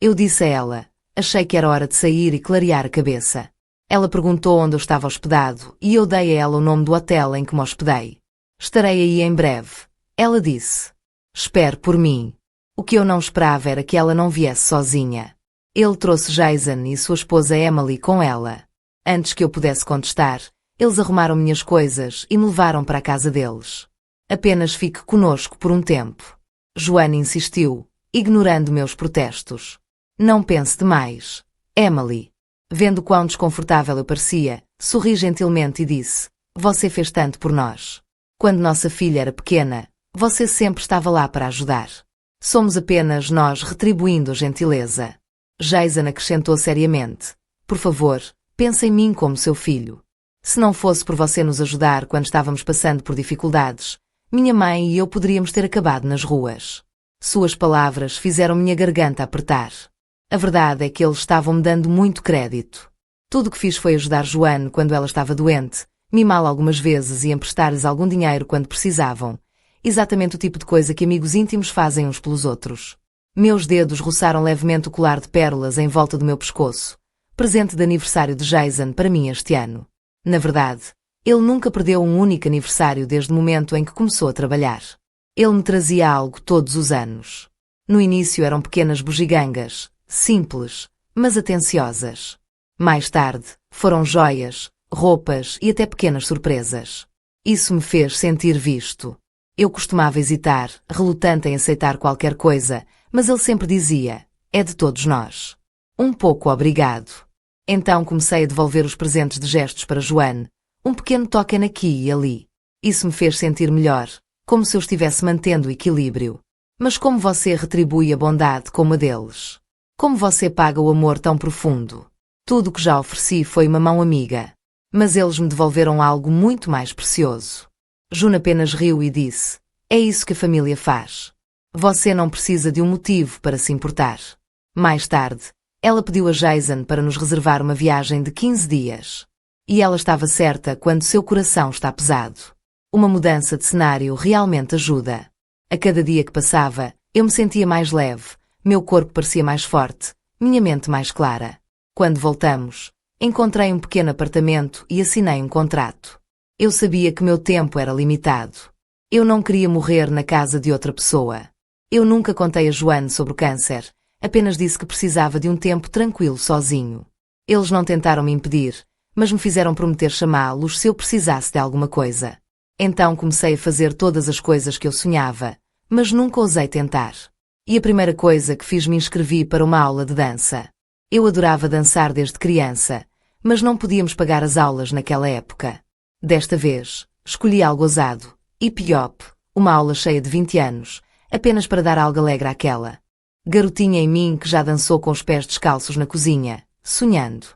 Eu disse a ela. Achei que era hora de sair e clarear a cabeça. Ela perguntou onde eu estava hospedado e eu dei a ela o nome do hotel em que me hospedei. Estarei aí em breve. Ela disse. Espere por mim. O que eu não esperava era que ela não viesse sozinha. Ele trouxe Jason e sua esposa Emily com ela. Antes que eu pudesse contestar, eles arrumaram minhas coisas e me levaram para a casa deles. Apenas fique conosco por um tempo. Joanne insistiu, ignorando meus protestos. Não pense demais. Emily. Vendo quão desconfortável eu parecia, sorri gentilmente e disse, você fez tanto por nós. Quando nossa filha era pequena, você sempre estava lá para ajudar. Somos apenas nós retribuindo a gentileza. Jason acrescentou seriamente. Por favor, pense em mim como seu filho. Se não fosse por você nos ajudar quando estávamos passando por dificuldades, minha mãe e eu poderíamos ter acabado nas ruas. Suas palavras fizeram minha garganta apertar. A verdade é que eles estavam me dando muito crédito. Tudo o que fiz foi ajudar Joanne quando ela estava doente, mimá-la algumas vezes e emprestar-lhes algum dinheiro quando precisavam. Exatamente o tipo de coisa que amigos íntimos fazem uns pelos outros. Meus dedos roçaram levemente o colar de pérolas em volta do meu pescoço. Presente de aniversário de Jason para mim este ano. Na verdade, Ele nunca perdeu um único aniversário desde o momento em que começou a trabalhar. Ele me trazia algo todos os anos. No início eram pequenas bugigangas, simples, mas atenciosas. Mais tarde, foram joias, roupas e até pequenas surpresas. Isso me fez sentir visto. Eu costumava hesitar, relutante em aceitar qualquer coisa, mas ele sempre dizia, é de todos nós. Um pouco obrigado. Então comecei a devolver os presentes de gestos para Joanne, um pequeno token aqui e ali. Isso me fez sentir melhor, como se eu estivesse mantendo o equilíbrio. Mas como você retribui a bondade como a deles? Como você paga o amor tão profundo? Tudo o que já ofereci foi uma mão amiga. Mas eles me devolveram algo muito mais precioso. June apenas riu e disse, é isso que a família faz. Você não precisa de um motivo para se importar. Mais tarde, ela pediu a Jason para nos reservar uma viagem de 15 dias. E ela estava certa quando seu coração está pesado. Uma mudança de cenário realmente ajuda. A cada dia que passava, eu me sentia mais leve, meu corpo parecia mais forte, minha mente mais clara. Quando voltamos, encontrei um pequeno apartamento e assinei um contrato. Eu sabia que meu tempo era limitado. Eu não queria morrer na casa de outra pessoa. Eu nunca contei a Joanne sobre o câncer, apenas disse que precisava de um tempo tranquilo sozinho. Eles não tentaram me impedir, mas me fizeram prometer chamá-los se eu precisasse de alguma coisa. Então comecei a fazer todas as coisas que eu sonhava, mas nunca ousei tentar. E a primeira coisa que fiz me inscrevi para uma aula de dança. Eu adorava dançar desde criança, mas não podíamos pagar as aulas naquela época. Desta vez, escolhi algo ousado, hip-hop, uma aula cheia de 20 anos, apenas para dar algo alegre àquela garotinha em mim que já dançou com os pés descalços na cozinha, sonhando.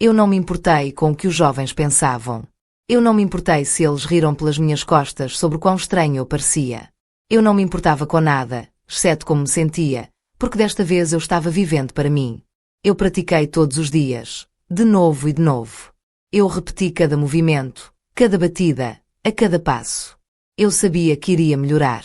Eu não me importei com o que os jovens pensavam. Eu não me importei se eles riram pelas minhas costas sobre quão estranho eu parecia. Eu não me importava com nada, exceto como me sentia, porque desta vez eu estava vivendo para mim. Eu pratiquei todos os dias, de novo e de novo. Eu repeti cada movimento, cada batida, a cada passo. Eu sabia que iria melhorar.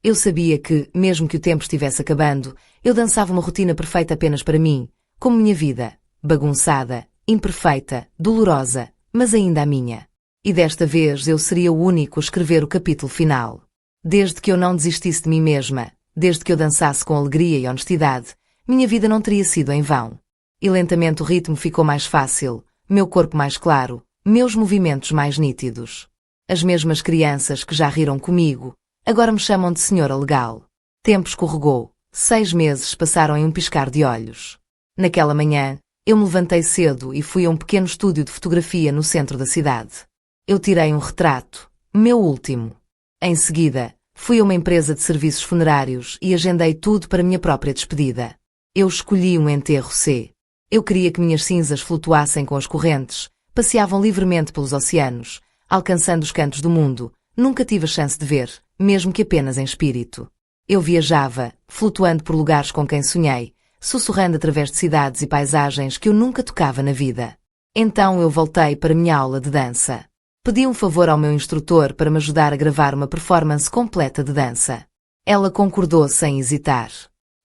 Eu sabia que, mesmo que o tempo estivesse acabando, eu dançava uma rotina perfeita apenas para mim, como minha vida, bagunçada, imperfeita, dolorosa, mas ainda a minha. E desta vez eu seria o único a escrever o capítulo final. Desde que eu não desistisse de mim mesma, desde que eu dançasse com alegria e honestidade, minha vida não teria sido em vão. E lentamente o ritmo ficou mais fácil, meu corpo mais claro, meus movimentos mais nítidos. As mesmas crianças que já riram comigo, agora me chamam de senhora legal. Tempo escorregou, 6 meses passaram em um piscar de olhos. Naquela manhã, eu me levantei cedo e fui a um pequeno estúdio de fotografia no centro da cidade. Eu tirei um retrato, meu último. Em seguida, fui a uma empresa de serviços funerários e agendei tudo para minha própria despedida. Eu escolhi um enterro C. Eu queria que minhas cinzas flutuassem com as correntes, passeavam livremente pelos oceanos, alcançando os cantos do mundo. Nunca tive a chance de ver, mesmo que apenas em espírito. Eu viajava, flutuando por lugares com quem sonhei, sussurrando através de cidades e paisagens que eu nunca tocava na vida. Então eu voltei para minha aula de dança. Pedi um favor ao meu instrutor para me ajudar a gravar uma performance completa de dança. Ela concordou sem hesitar.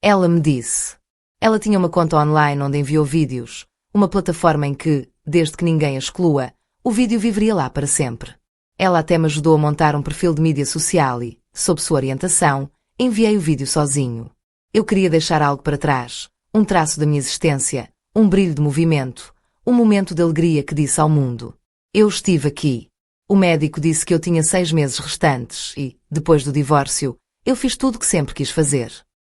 Ela me disse. Ela tinha uma conta online onde enviou vídeos, uma plataforma em que, desde que ninguém a exclua, o vídeo viveria lá para sempre. Ela até me ajudou a montar um perfil de mídia social e, sob sua orientação, enviei o vídeo sozinho. Eu queria deixar algo para trás, um traço da minha existência, um brilho de movimento, um momento de alegria que disse ao mundo. Eu estive aqui. O médico disse que eu tinha 6 meses restantes e, depois do divórcio, eu fiz tudo o que sempre quis fazer.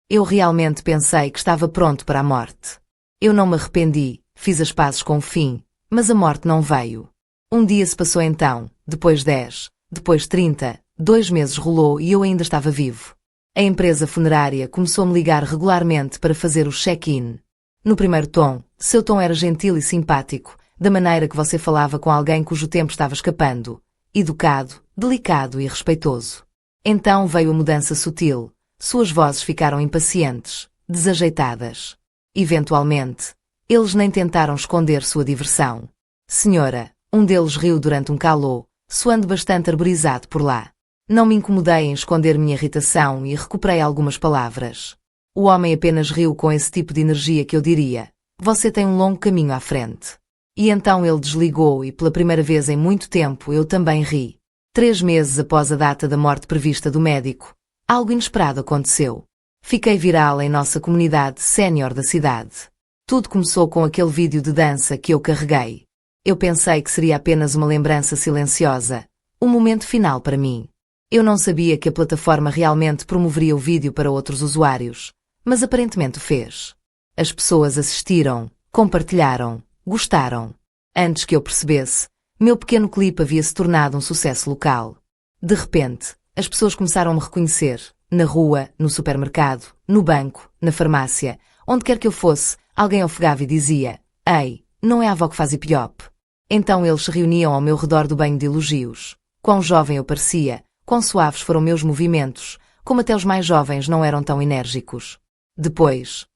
Eu realmente pensei que estava pronto para a morte. Eu não me arrependi, fiz as pazes com o fim, mas a morte não veio. Um dia se passou então, depois 10, depois 30, 2 meses rolou e eu ainda estava vivo. A empresa funerária começou a me ligar regularmente para fazer o check-in. No primeiro tom, seu tom era gentil e simpático, da maneira que você falava com alguém cujo tempo estava escapando. Educado, delicado e respeitoso. Então veio a mudança sutil. Suas vozes ficaram impacientes, desajeitadas. Eventualmente, eles nem tentaram esconder sua diversão. Senhora, um deles riu durante um calô, soando bastante arborizado por lá. Não me incomodei em esconder minha irritação e recuperei algumas palavras. O homem apenas riu com esse tipo de energia que eu diria. Você tem um longo caminho à frente. E então ele desligou e pela primeira vez em muito tempo eu também ri. 3 meses após a data da morte prevista do médico, algo inesperado aconteceu. Fiquei viral em nossa comunidade sénior da cidade. Tudo começou com aquele vídeo de dança que eu carreguei. Eu pensei que seria apenas uma lembrança silenciosa, um momento final para mim. Eu não sabia que a plataforma realmente promoveria o vídeo para outros usuários, mas aparentemente o fez. As pessoas assistiram, compartilharam, gostaram. Antes que eu percebesse, meu pequeno clipe havia se tornado um sucesso local. De repente, as pessoas começaram a me reconhecer, na rua, no supermercado, no banco, na farmácia, onde quer que eu fosse, alguém ofegava e dizia: "Ei, não é a avó que faz hipiop?" Então eles se reuniam ao meu redor do banho de elogios. Quão jovem eu parecia, quão suaves foram meus movimentos, como até os mais jovens não eram tão enérgicos. Depois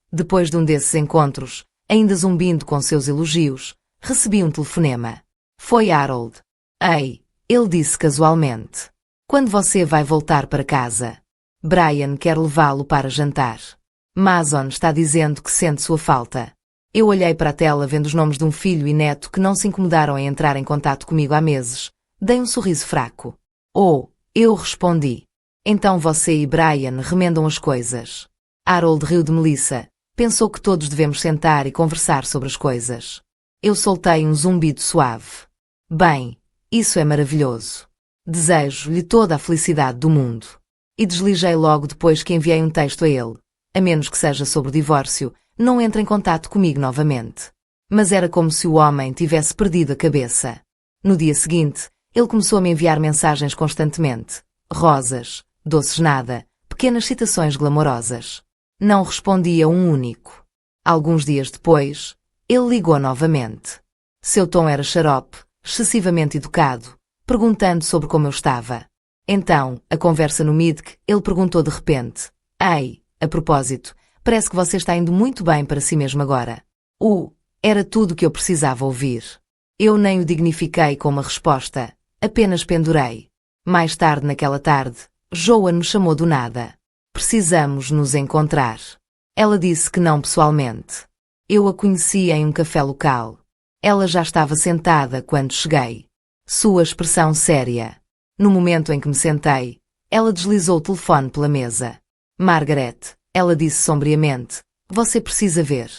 de um desses encontros, ainda zumbindo com seus elogios, recebi um telefonema. Foi Harold. "Ei", ele disse casualmente. "Quando você vai voltar para casa? Brian quer levá-lo para jantar. Mason está dizendo que sente sua falta." Eu olhei para a tela vendo os nomes de um filho e neto que não se incomodaram em entrar em contato comigo há meses. Dei um sorriso fraco. "Oh", eu respondi. "Então você e Brian remendam as coisas." Harold riu de Melissa. Pensou que todos devemos sentar e conversar sobre as coisas. Eu soltei um zumbido suave. "Bem, isso é maravilhoso. Desejo-lhe toda a felicidade do mundo." E desliguei logo depois que enviei um texto a ele. A menos que seja sobre o divórcio, não entre em contato comigo novamente. Mas era como se o homem tivesse perdido a cabeça. No dia seguinte, ele começou a me enviar mensagens constantemente. Rosas, doces nada, pequenas citações glamourosas. Não respondi a um único. Alguns dias depois, ele ligou novamente. Seu tom era xarope, excessivamente educado, perguntando sobre como eu estava. Então, a conversa no Midc, ele perguntou de repente: "Ei, a propósito, parece que você está indo muito bem para si mesmo agora." Era tudo o que eu precisava ouvir. Eu nem o dignifiquei com uma resposta, apenas pendurei. Mais tarde naquela tarde, Joan me chamou do nada. "Precisamos nos encontrar." Ela disse que não pessoalmente. Eu a conheci em um café local. Ela já estava sentada quando cheguei. Sua expressão séria. No momento em que me sentei, ela deslizou o telefone pela mesa. "Margaret", ela disse sombriamente, "você precisa ver.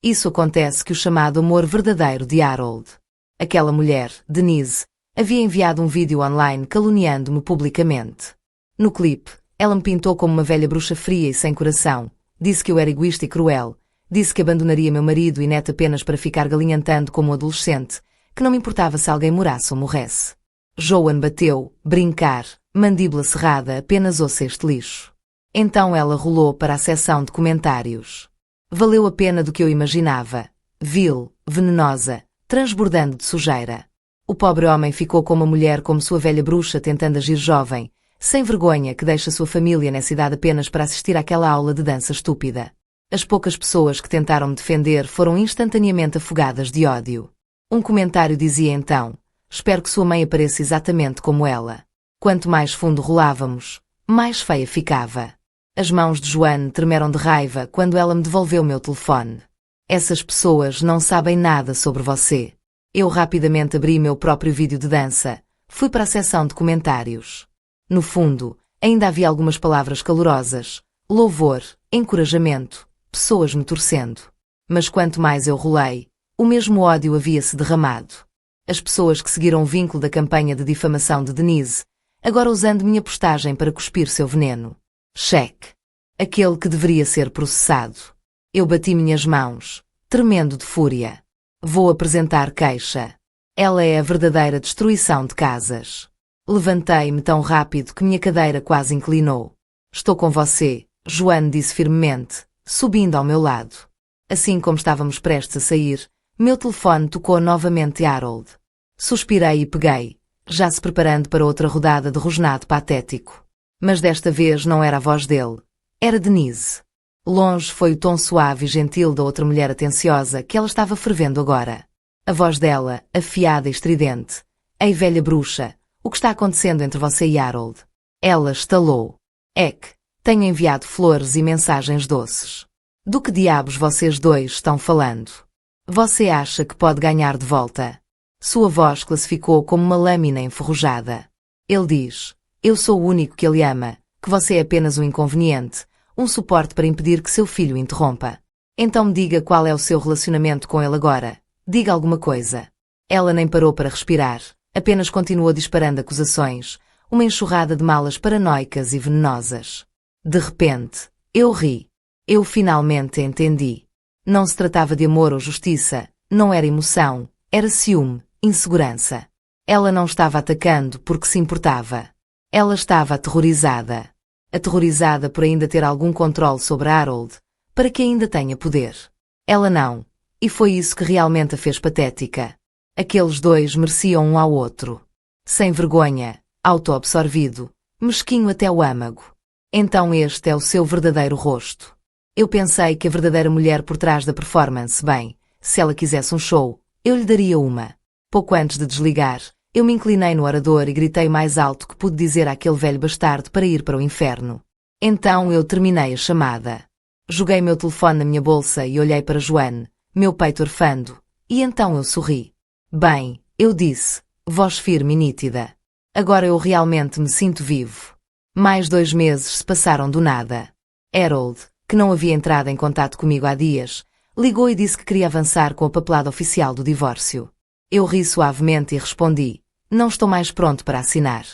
Isso acontece que o chamado amor verdadeiro de Harold." Aquela mulher, Denise, havia enviado um vídeo online caluniando-me publicamente. No clipe, ela me pintou como uma velha bruxa fria e sem coração, disse que eu era egoísta e cruel, disse que abandonaria meu marido e neto apenas para ficar galinhantando como um adolescente, que não me importava se alguém morasse ou morresse. Joan bateu, brincar, mandíbula cerrada, apenas ouça este lixo. Então ela rolou para a seção de comentários. Valeu a pena do que eu imaginava. Vil, venenosa, transbordando de sujeira. O pobre homem ficou com uma mulher como sua velha bruxa tentando agir jovem, sem vergonha que deixa sua família nessa idade apenas para assistir àquela aula de dança estúpida. As poucas pessoas que tentaram me defender foram instantaneamente afogadas de ódio. Um comentário dizia então: "Espero que sua mãe apareça exatamente como ela." Quanto mais fundo rolávamos, mais feia ficava. As mãos de Joanne tremeram de raiva quando ela me devolveu meu telefone. "Essas pessoas não sabem nada sobre você." Eu rapidamente abri meu próprio vídeo de dança. Fui para a seção de comentários. No fundo, ainda havia algumas palavras calorosas, louvor, encorajamento, pessoas me torcendo. Mas quanto mais eu rolei, o mesmo ódio havia-se derramado. As pessoas que seguiram o vínculo da campanha de difamação de Denise, agora usando minha postagem para cuspir seu veneno. Cheque. Aquele que deveria ser processado. Eu bati minhas mãos, tremendo de fúria. Vou apresentar queixa. Ela é a verdadeira destruição de casas. Levantei-me tão rápido que minha cadeira quase inclinou. "Estou com você", Joanne disse firmemente, subindo ao meu lado. Assim como estávamos prestes a sair, meu telefone tocou novamente Harold. Suspirei e peguei, já se preparando para outra rodada de rosnado patético. Mas desta vez não era a voz dele. Era Denise. Longe foi o tom suave e gentil da outra mulher atenciosa que ela estava fervendo agora. A voz dela, afiada e estridente. "Ei, velha bruxa, o que está acontecendo entre você e Harold?" Ela estalou. Tenho enviado flores e mensagens doces. Do que diabos vocês dois estão falando?" Você acha que pode ganhar de volta? Sua voz classificou como uma lâmina enferrujada. Ele diz: eu sou o único que ele ama, que você é apenas um inconveniente, um suporte para impedir que seu filho o interrompa. Então me diga qual é o seu relacionamento com ele agora. Diga alguma coisa. Ela nem parou para respirar, apenas continuou disparando acusações, uma enxurrada de malas paranoicas e venenosas. De repente, eu ri. Eu finalmente entendi. Não se tratava de amor ou justiça, não era emoção, era ciúme, insegurança. Ela não estava atacando porque se importava. Ela estava aterrorizada. Aterrorizada por ainda ter algum controle sobre Harold, para que ainda tenha poder. Ela não. E foi isso que realmente a fez patética. Aqueles dois mereciam um ao outro. Sem vergonha, auto-absorvido, mesquinho até o âmago. Então este é o seu verdadeiro rosto. Eu pensei que a verdadeira mulher por trás da performance, bem, se ela quisesse um show, eu lhe daria uma. Pouco antes de desligar, eu me inclinei no orador e gritei mais alto que pude dizer àquele velho bastardo para ir para o inferno. Então eu terminei a chamada. Joguei meu telefone na minha bolsa e olhei para Joanne, meu peito arfando, e então eu sorri. Bem, eu disse, voz firme e nítida. Agora eu realmente me sinto vivo. Mais 2 meses se passaram do nada. Harold, que não havia entrado em contato comigo há dias, ligou e disse que queria avançar com a papelada oficial do divórcio. Eu ri suavemente e respondi: não estou mais pronto para assinar.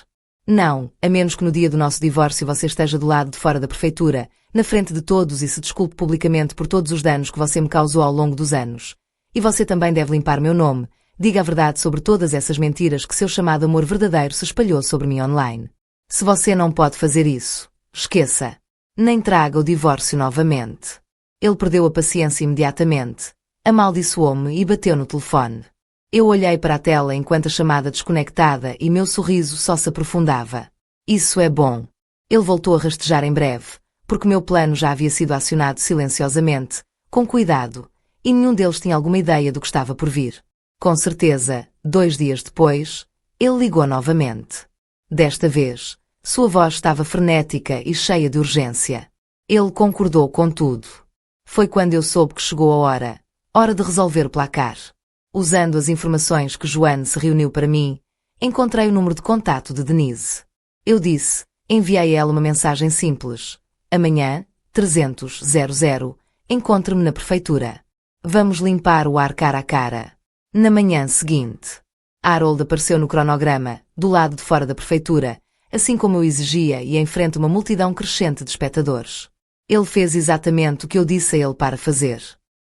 Não, a menos que no dia do nosso divórcio você esteja do lado de fora da prefeitura, na frente de todos e se desculpe publicamente por todos os danos que você me causou ao longo dos anos. E você também deve limpar meu nome, diga a verdade sobre todas essas mentiras que seu chamado amor verdadeiro se espalhou sobre mim online. Se você não pode fazer isso, esqueça. Nem traga o divórcio novamente. Ele perdeu a paciência imediatamente, amaldiçoou-me e bateu no telefone. Eu olhei para a tela enquanto a chamada desconectada e meu sorriso só se aprofundava. Isso é bom. Ele voltou a rastejar em breve, porque meu plano já havia sido acionado silenciosamente, com cuidado, e nenhum deles tinha alguma ideia do que estava por vir. Com certeza, 2 dias depois, ele ligou novamente. Desta vez, sua voz estava frenética e cheia de urgência. Ele concordou com tudo. Foi quando eu soube que chegou a hora de resolver o placar. Usando as informações que Joanne se reuniu para mim, encontrei o número de contato de Denise. Eu disse, enviei a ela uma mensagem simples. Amanhã, 300:00, encontre-me na prefeitura. Vamos limpar o ar cara a cara. Na manhã seguinte, Harold apareceu no cronograma, do lado de fora da prefeitura, assim como eu exigia e em frente a uma multidão crescente de espectadores. Ele fez exatamente o que eu disse a ele para fazer.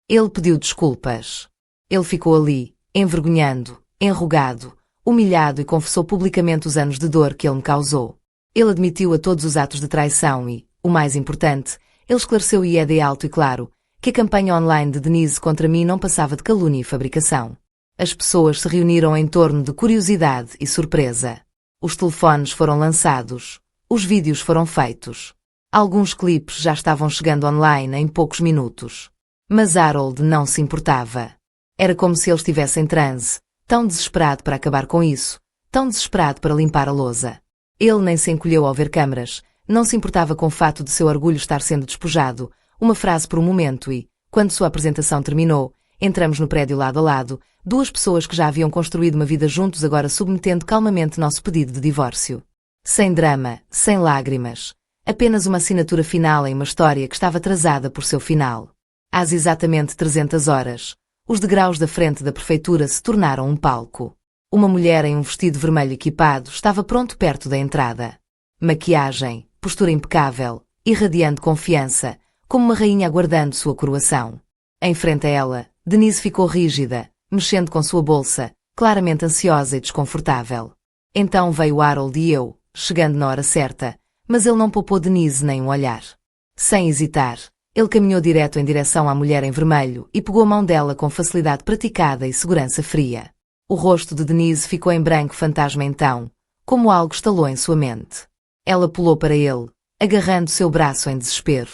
Ele pediu desculpas. Ele ficou ali, envergonhado, enrugado, humilhado e confessou publicamente os anos de dor que ele me causou. Ele admitiu a todos os atos de traição e, o mais importante, ele esclareceu e é de alto e claro, que a campanha online de Denise contra mim não passava de calúnia e fabricação. As pessoas se reuniram em torno de curiosidade e surpresa. Os telefones foram lançados, os vídeos foram feitos. Alguns clipes já estavam chegando online em poucos minutos. Mas Harold não se importava. Era como se ele estivesse em transe, tão desesperado para acabar com isso, tão desesperado para limpar a lousa. Ele nem se encolheu ao ver câmaras, não se importava com o fato de seu orgulho estar sendo despojado, uma frase por um momento e, quando sua apresentação terminou, entramos no prédio lado a lado, 2 pessoas que já haviam construído uma vida juntos agora submetendo calmamente nosso pedido de divórcio. Sem drama, sem lágrimas. Apenas uma assinatura final em uma história que estava atrasada por seu final. Às exatamente 300 horas, os degraus da frente da prefeitura se tornaram um palco. Uma mulher em um vestido vermelho equipado estava pronto perto da entrada. Maquiagem, postura impecável, irradiando confiança, como uma rainha aguardando sua coroação. Em frente a ela, Denise ficou rígida, mexendo com sua bolsa, claramente ansiosa e desconfortável. Então veio Harold e eu, chegando na hora certa, mas ele não poupou Denise nem um olhar. Sem hesitar, ele caminhou direto em direção à mulher em vermelho e pegou a mão dela com facilidade praticada e segurança fria. O rosto de Denise ficou em branco fantasma então, como algo estalou em sua mente. Ela pulou para ele, agarrando seu braço em desespero.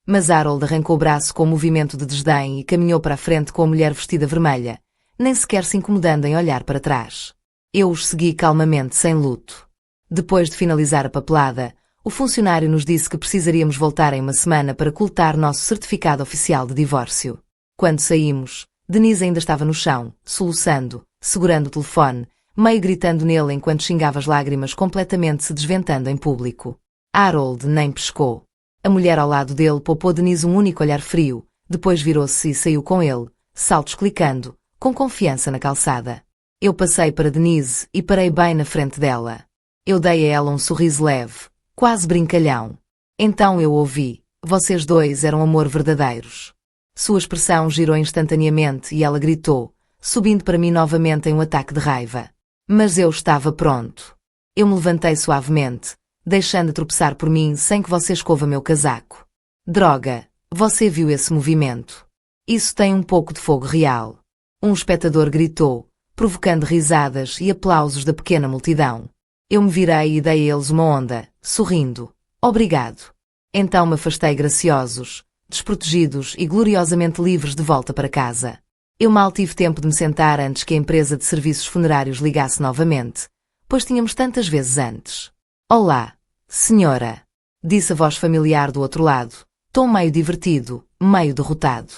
Mas Harold arrancou o braço com um movimento de desdém e caminhou para a frente com a mulher vestida vermelha, nem sequer se incomodando em olhar para trás. Eu os segui calmamente sem luto. Depois de finalizar a papelada, o funcionário nos disse que precisaríamos voltar em uma semana para coletar nosso certificado oficial de divórcio. Quando saímos, Denise ainda estava no chão, soluçando, segurando o telefone, meio gritando nele enquanto xingava as lágrimas completamente se desventando em público. Harold nem pescou. A mulher ao lado dele poupou Denise um único olhar frio, depois virou-se e saiu com ele, saltos clicando, com confiança na calçada. Eu passei para Denise e parei bem na frente dela. Eu dei a ela um sorriso leve, quase brincalhão. Então eu ouvi: vocês dois eram amor verdadeiros. Sua expressão girou instantaneamente e ela gritou, subindo para mim novamente em um ataque de raiva. Mas eu estava pronto. Eu me levantei suavemente, deixando tropeçar por mim sem que você escova meu casaco. Droga, você viu esse movimento? Isso tem um pouco de fogo real. Um espectador gritou, provocando risadas e aplausos da pequena multidão. Eu me virei e dei a eles uma onda, sorrindo. Obrigado. Então me afastei graciosos, desprotegidos e gloriosamente livres de volta para casa. Eu mal tive tempo de me sentar antes que a empresa de serviços funerários ligasse novamente, pois tínhamos tantas vezes antes. Olá, senhora, disse a voz familiar do outro lado, tom meio divertido, meio derrotado.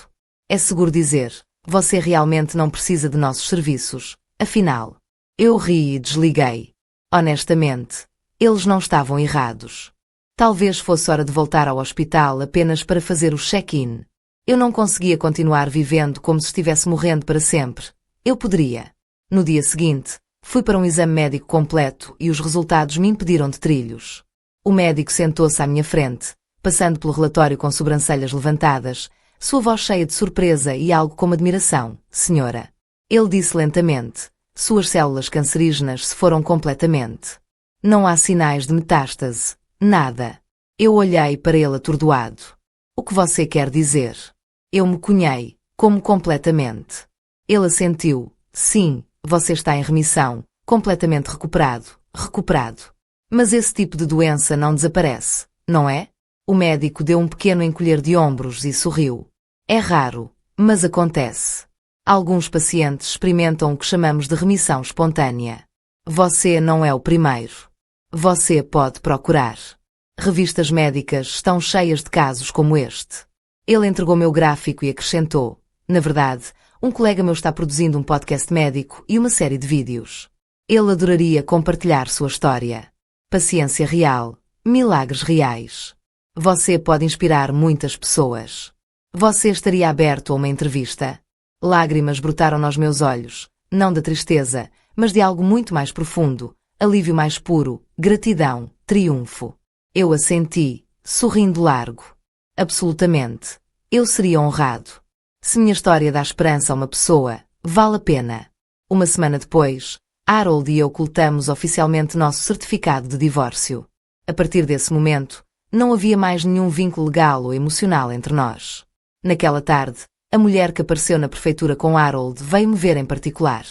É seguro dizer, você realmente não precisa de nossos serviços, afinal. Eu ri e desliguei. Honestamente, eles não estavam errados. Talvez fosse hora de voltar ao hospital apenas para fazer o check-in. Eu não conseguia continuar vivendo como se estivesse morrendo para sempre. Eu poderia. No dia seguinte, fui para um exame médico completo e os resultados me impediram de trilhos. O médico sentou-se à minha frente, passando pelo relatório com sobrancelhas levantadas, sua voz cheia de surpresa e algo como admiração. Senhora. Ele disse lentamente, suas células cancerígenas se foram completamente. Não há sinais de metástase. Nada. Eu olhei para ele atordoado. O que você quer dizer? Eu me cunhei, como completamente. Ele assentiu. Sim, você está em remissão, completamente recuperado. Mas esse tipo de doença não desaparece, não é? O médico deu um pequeno encolher de ombros e sorriu. É raro, mas acontece. Alguns pacientes experimentam o que chamamos de remissão espontânea. Você não é o primeiro. Você pode procurar. Revistas médicas estão cheias de casos como este. Ele entregou-me o gráfico e acrescentou. Na verdade, um colega meu está produzindo um podcast médico e uma série de vídeos. Ele adoraria compartilhar sua história. Paciência real. Milagres reais. Você pode inspirar muitas pessoas. Você estaria aberto a uma entrevista? Lágrimas brotaram nos meus olhos, não da tristeza, mas de algo muito mais profundo. Alívio mais puro, gratidão, triunfo. Eu assenti, sorrindo largo. Absolutamente. Eu seria honrado. Se minha história dá esperança a uma pessoa, vale a pena. Uma semana depois, Harold e eu coletamos oficialmente nosso certificado de divórcio. A partir desse momento, não havia mais nenhum vínculo legal ou emocional entre nós. Naquela tarde, a mulher que apareceu na prefeitura com Harold veio-me ver em particular.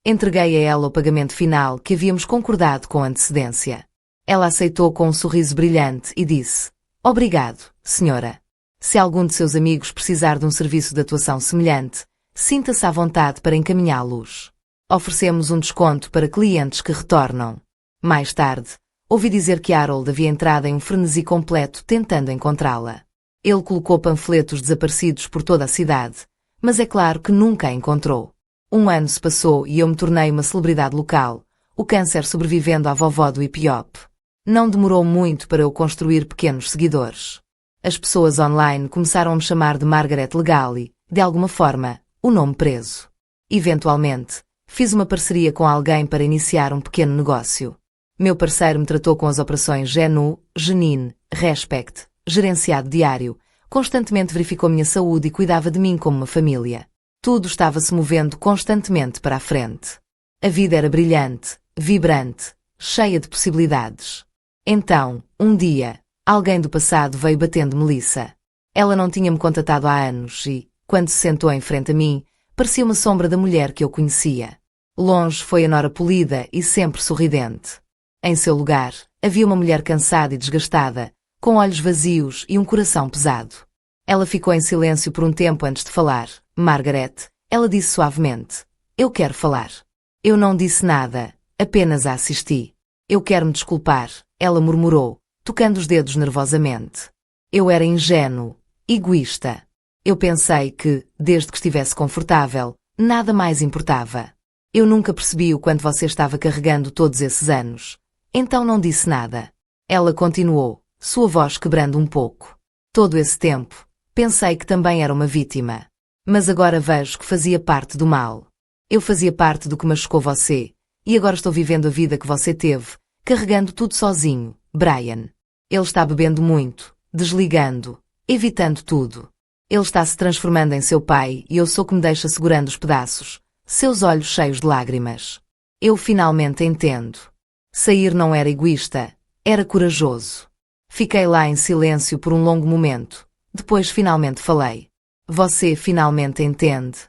Entreguei a ela o pagamento final que havíamos concordado com antecedência. Ela aceitou com um sorriso brilhante e disse: Obrigado, senhora. Se algum de seus amigos precisar de um serviço de atuação semelhante, sinta-se à vontade para encaminhá-los. Oferecemos um desconto para clientes que retornam. Mais tarde, ouvi dizer que Harold havia entrado em um frenesi completo tentando encontrá-la. Ele colocou panfletos desaparecidos por toda a cidade, mas é claro que nunca a encontrou. Um ano se passou e eu me tornei uma celebridade local, o câncer sobrevivendo à vovó do Ipiop. Não demorou muito para eu construir pequenos seguidores. As pessoas online começaram a me chamar de Margaret Legali, de alguma forma, o nome preso. Eventualmente, fiz uma parceria com alguém para iniciar um pequeno negócio. Meu parceiro me tratou com as operações Genu, Genine, Respect, gerenciado diário, constantemente verificou minha saúde e cuidava de mim como uma família. Tudo estava se movendo constantemente para a frente. A vida era brilhante, vibrante, cheia de possibilidades. Então, um dia, alguém do passado veio batendo Melissa. Ela não tinha-me contatado há anos e, quando se sentou em frente a mim, parecia uma sombra da mulher que eu conhecia. Longe foi a nora polida e sempre sorridente. Em seu lugar, havia uma mulher cansada e desgastada, com olhos vazios e um coração pesado. Ela ficou em silêncio por um tempo antes de falar. Margaret, ela disse suavemente, eu quero falar. Eu não disse nada, apenas a assisti. Eu quero me desculpar, ela murmurou, tocando os dedos nervosamente. Eu era ingênuo, egoísta. Eu pensei que, desde que estivesse confortável, nada mais importava. Eu nunca percebi o quanto você estava carregando todos esses anos. Então não disse nada. Ela continuou, sua voz quebrando um pouco. Todo esse tempo, pensei que também era uma vítima. Mas agora vejo que fazia parte do mal. Eu fazia parte do que machucou você, e agora estou vivendo a vida que você teve, carregando tudo sozinho, Brian. Ele está bebendo muito, desligando, evitando tudo. Ele está se transformando em seu pai e eu sou que me deixa segurando os pedaços, seus olhos cheios de lágrimas. Eu finalmente entendo. Sair não era egoísta, era corajoso. Fiquei lá em silêncio por um longo momento. Depois finalmente falei. Você finalmente entende.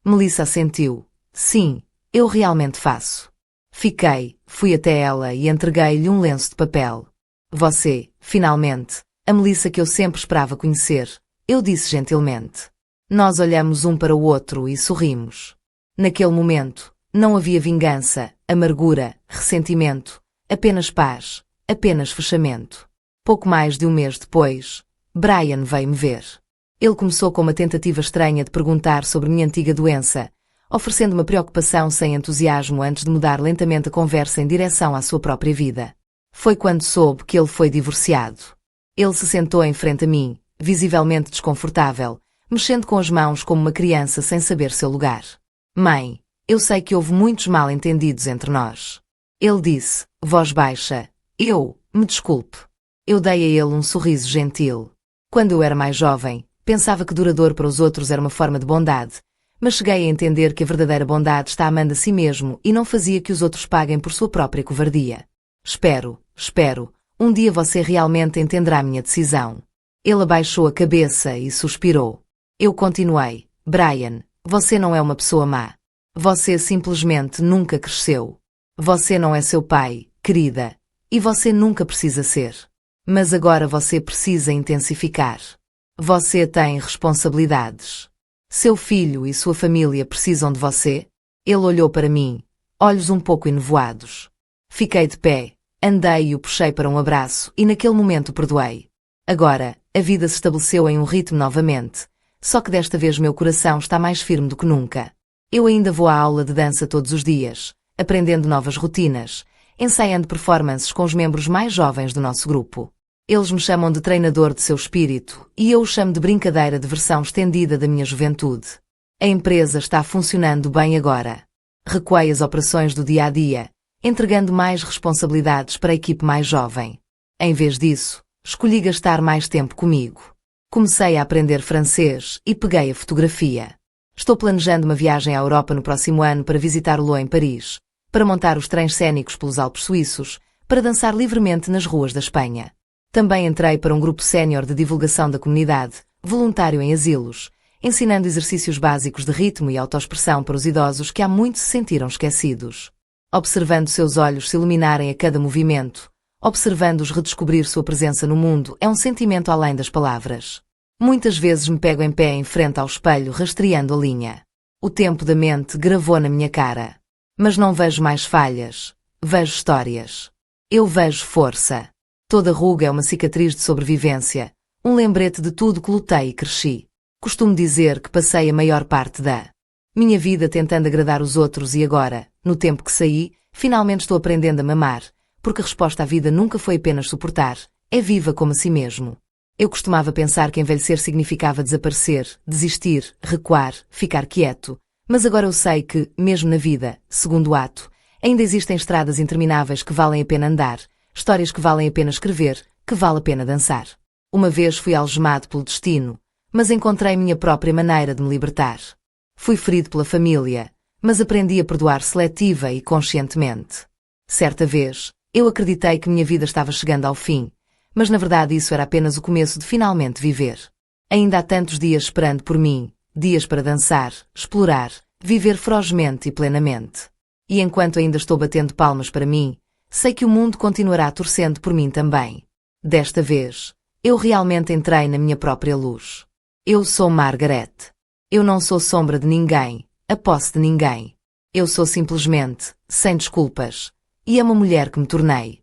Melissa assentiu. Sim, eu realmente faço. Fui até ela e entreguei-lhe um lenço de papel. Você, finalmente, a Melissa que eu sempre esperava conhecer, eu disse gentilmente. Nós olhamos um para o outro e sorrimos. Naquele momento, não havia vingança, amargura, ressentimento, apenas paz, apenas fechamento. Pouco mais de um mês depois, Brian veio-me ver. Ele começou com uma tentativa estranha de perguntar sobre minha antiga doença, oferecendo uma preocupação sem entusiasmo antes de mudar lentamente a conversa em direção à sua própria vida. Foi quando soube que ele foi divorciado. Ele se sentou em frente a mim, visivelmente desconfortável, mexendo com as mãos como uma criança sem saber seu lugar. Mãe, eu sei que houve muitos mal-entendidos entre nós. Ele disse, voz baixa, me desculpe. Eu dei a ele um sorriso gentil. Quando eu era mais jovem, pensava que duradouro para os outros era uma forma de bondade, mas cheguei a entender que a verdadeira bondade está amando a si mesmo e não fazia que os outros paguem por sua própria covardia. Espero, um dia você realmente entenderá minha decisão. Ele abaixou a cabeça e suspirou. Eu continuei, Brian, você não é uma pessoa má. Você simplesmente nunca cresceu. Você não é seu pai, querida, e você nunca precisa ser. Mas agora você precisa intensificar. Você tem responsabilidades. Seu filho e sua família precisam de você? Ele olhou para mim, olhos um pouco enevoados. Fiquei de pé, andei e o puxei para um abraço e naquele momento o perdoei. Agora, a vida se estabeleceu em um ritmo novamente, só que desta vez meu coração está mais firme do que nunca. Eu ainda vou à aula de dança todos os dias, aprendendo novas rotinas, ensaiando performances com os membros mais jovens do nosso grupo. Eles me chamam de treinador de seu espírito e eu o chamo de brincadeira de versão estendida da minha juventude. A empresa está funcionando bem agora. Recuei as operações do dia a dia, entregando mais responsabilidades para a equipe mais jovem. Em vez disso, escolhi gastar mais tempo comigo. Comecei a aprender francês e peguei a fotografia. Estou planejando uma viagem à Europa no próximo ano para visitar o Louvre em Paris, para montar os trens cênicos pelos Alpes suíços, para dançar livremente nas ruas da Espanha. Também entrei para um grupo sénior de divulgação da comunidade, voluntário em asilos, ensinando exercícios básicos de ritmo e autoexpressão para os idosos que há muito se sentiram esquecidos. Observando seus olhos se iluminarem a cada movimento, observando-os redescobrir sua presença no mundo é um sentimento além das palavras. Muitas vezes me pego em pé em frente ao espelho rastreando a linha. O tempo da mente gravou na minha cara. Mas não vejo mais falhas, vejo histórias. Eu vejo força. Toda ruga é uma cicatriz de sobrevivência, um lembrete de tudo que lutei e cresci. Costumo dizer que passei a maior parte da minha vida tentando agradar os outros e agora, no tempo que saí, finalmente estou aprendendo a me amar, porque a resposta à vida nunca foi apenas suportar, é viva como a si mesmo. Eu costumava pensar que envelhecer significava desaparecer, desistir, recuar, ficar quieto, mas agora eu sei que, mesmo na vida, segundo ato, ainda existem estradas intermináveis que valem a pena andar, histórias que valem a pena escrever, que vale a pena dançar. Uma vez fui algemado pelo destino, mas encontrei minha própria maneira de me libertar. Fui ferido pela família, mas aprendi a perdoar seletiva e conscientemente. Certa vez, eu acreditei que minha vida estava chegando ao fim, mas na verdade isso era apenas o começo de finalmente viver. Ainda há tantos dias esperando por mim, dias para dançar, explorar, viver ferozmente e plenamente. E enquanto ainda estou batendo palmas para mim, sei que o mundo continuará torcendo por mim também. Desta vez, eu realmente entrei na minha própria luz. Eu sou Margaret. Eu não sou sombra de ninguém, a posse de ninguém. Eu sou simplesmente, sem desculpas, e amo a mulher que me tornei.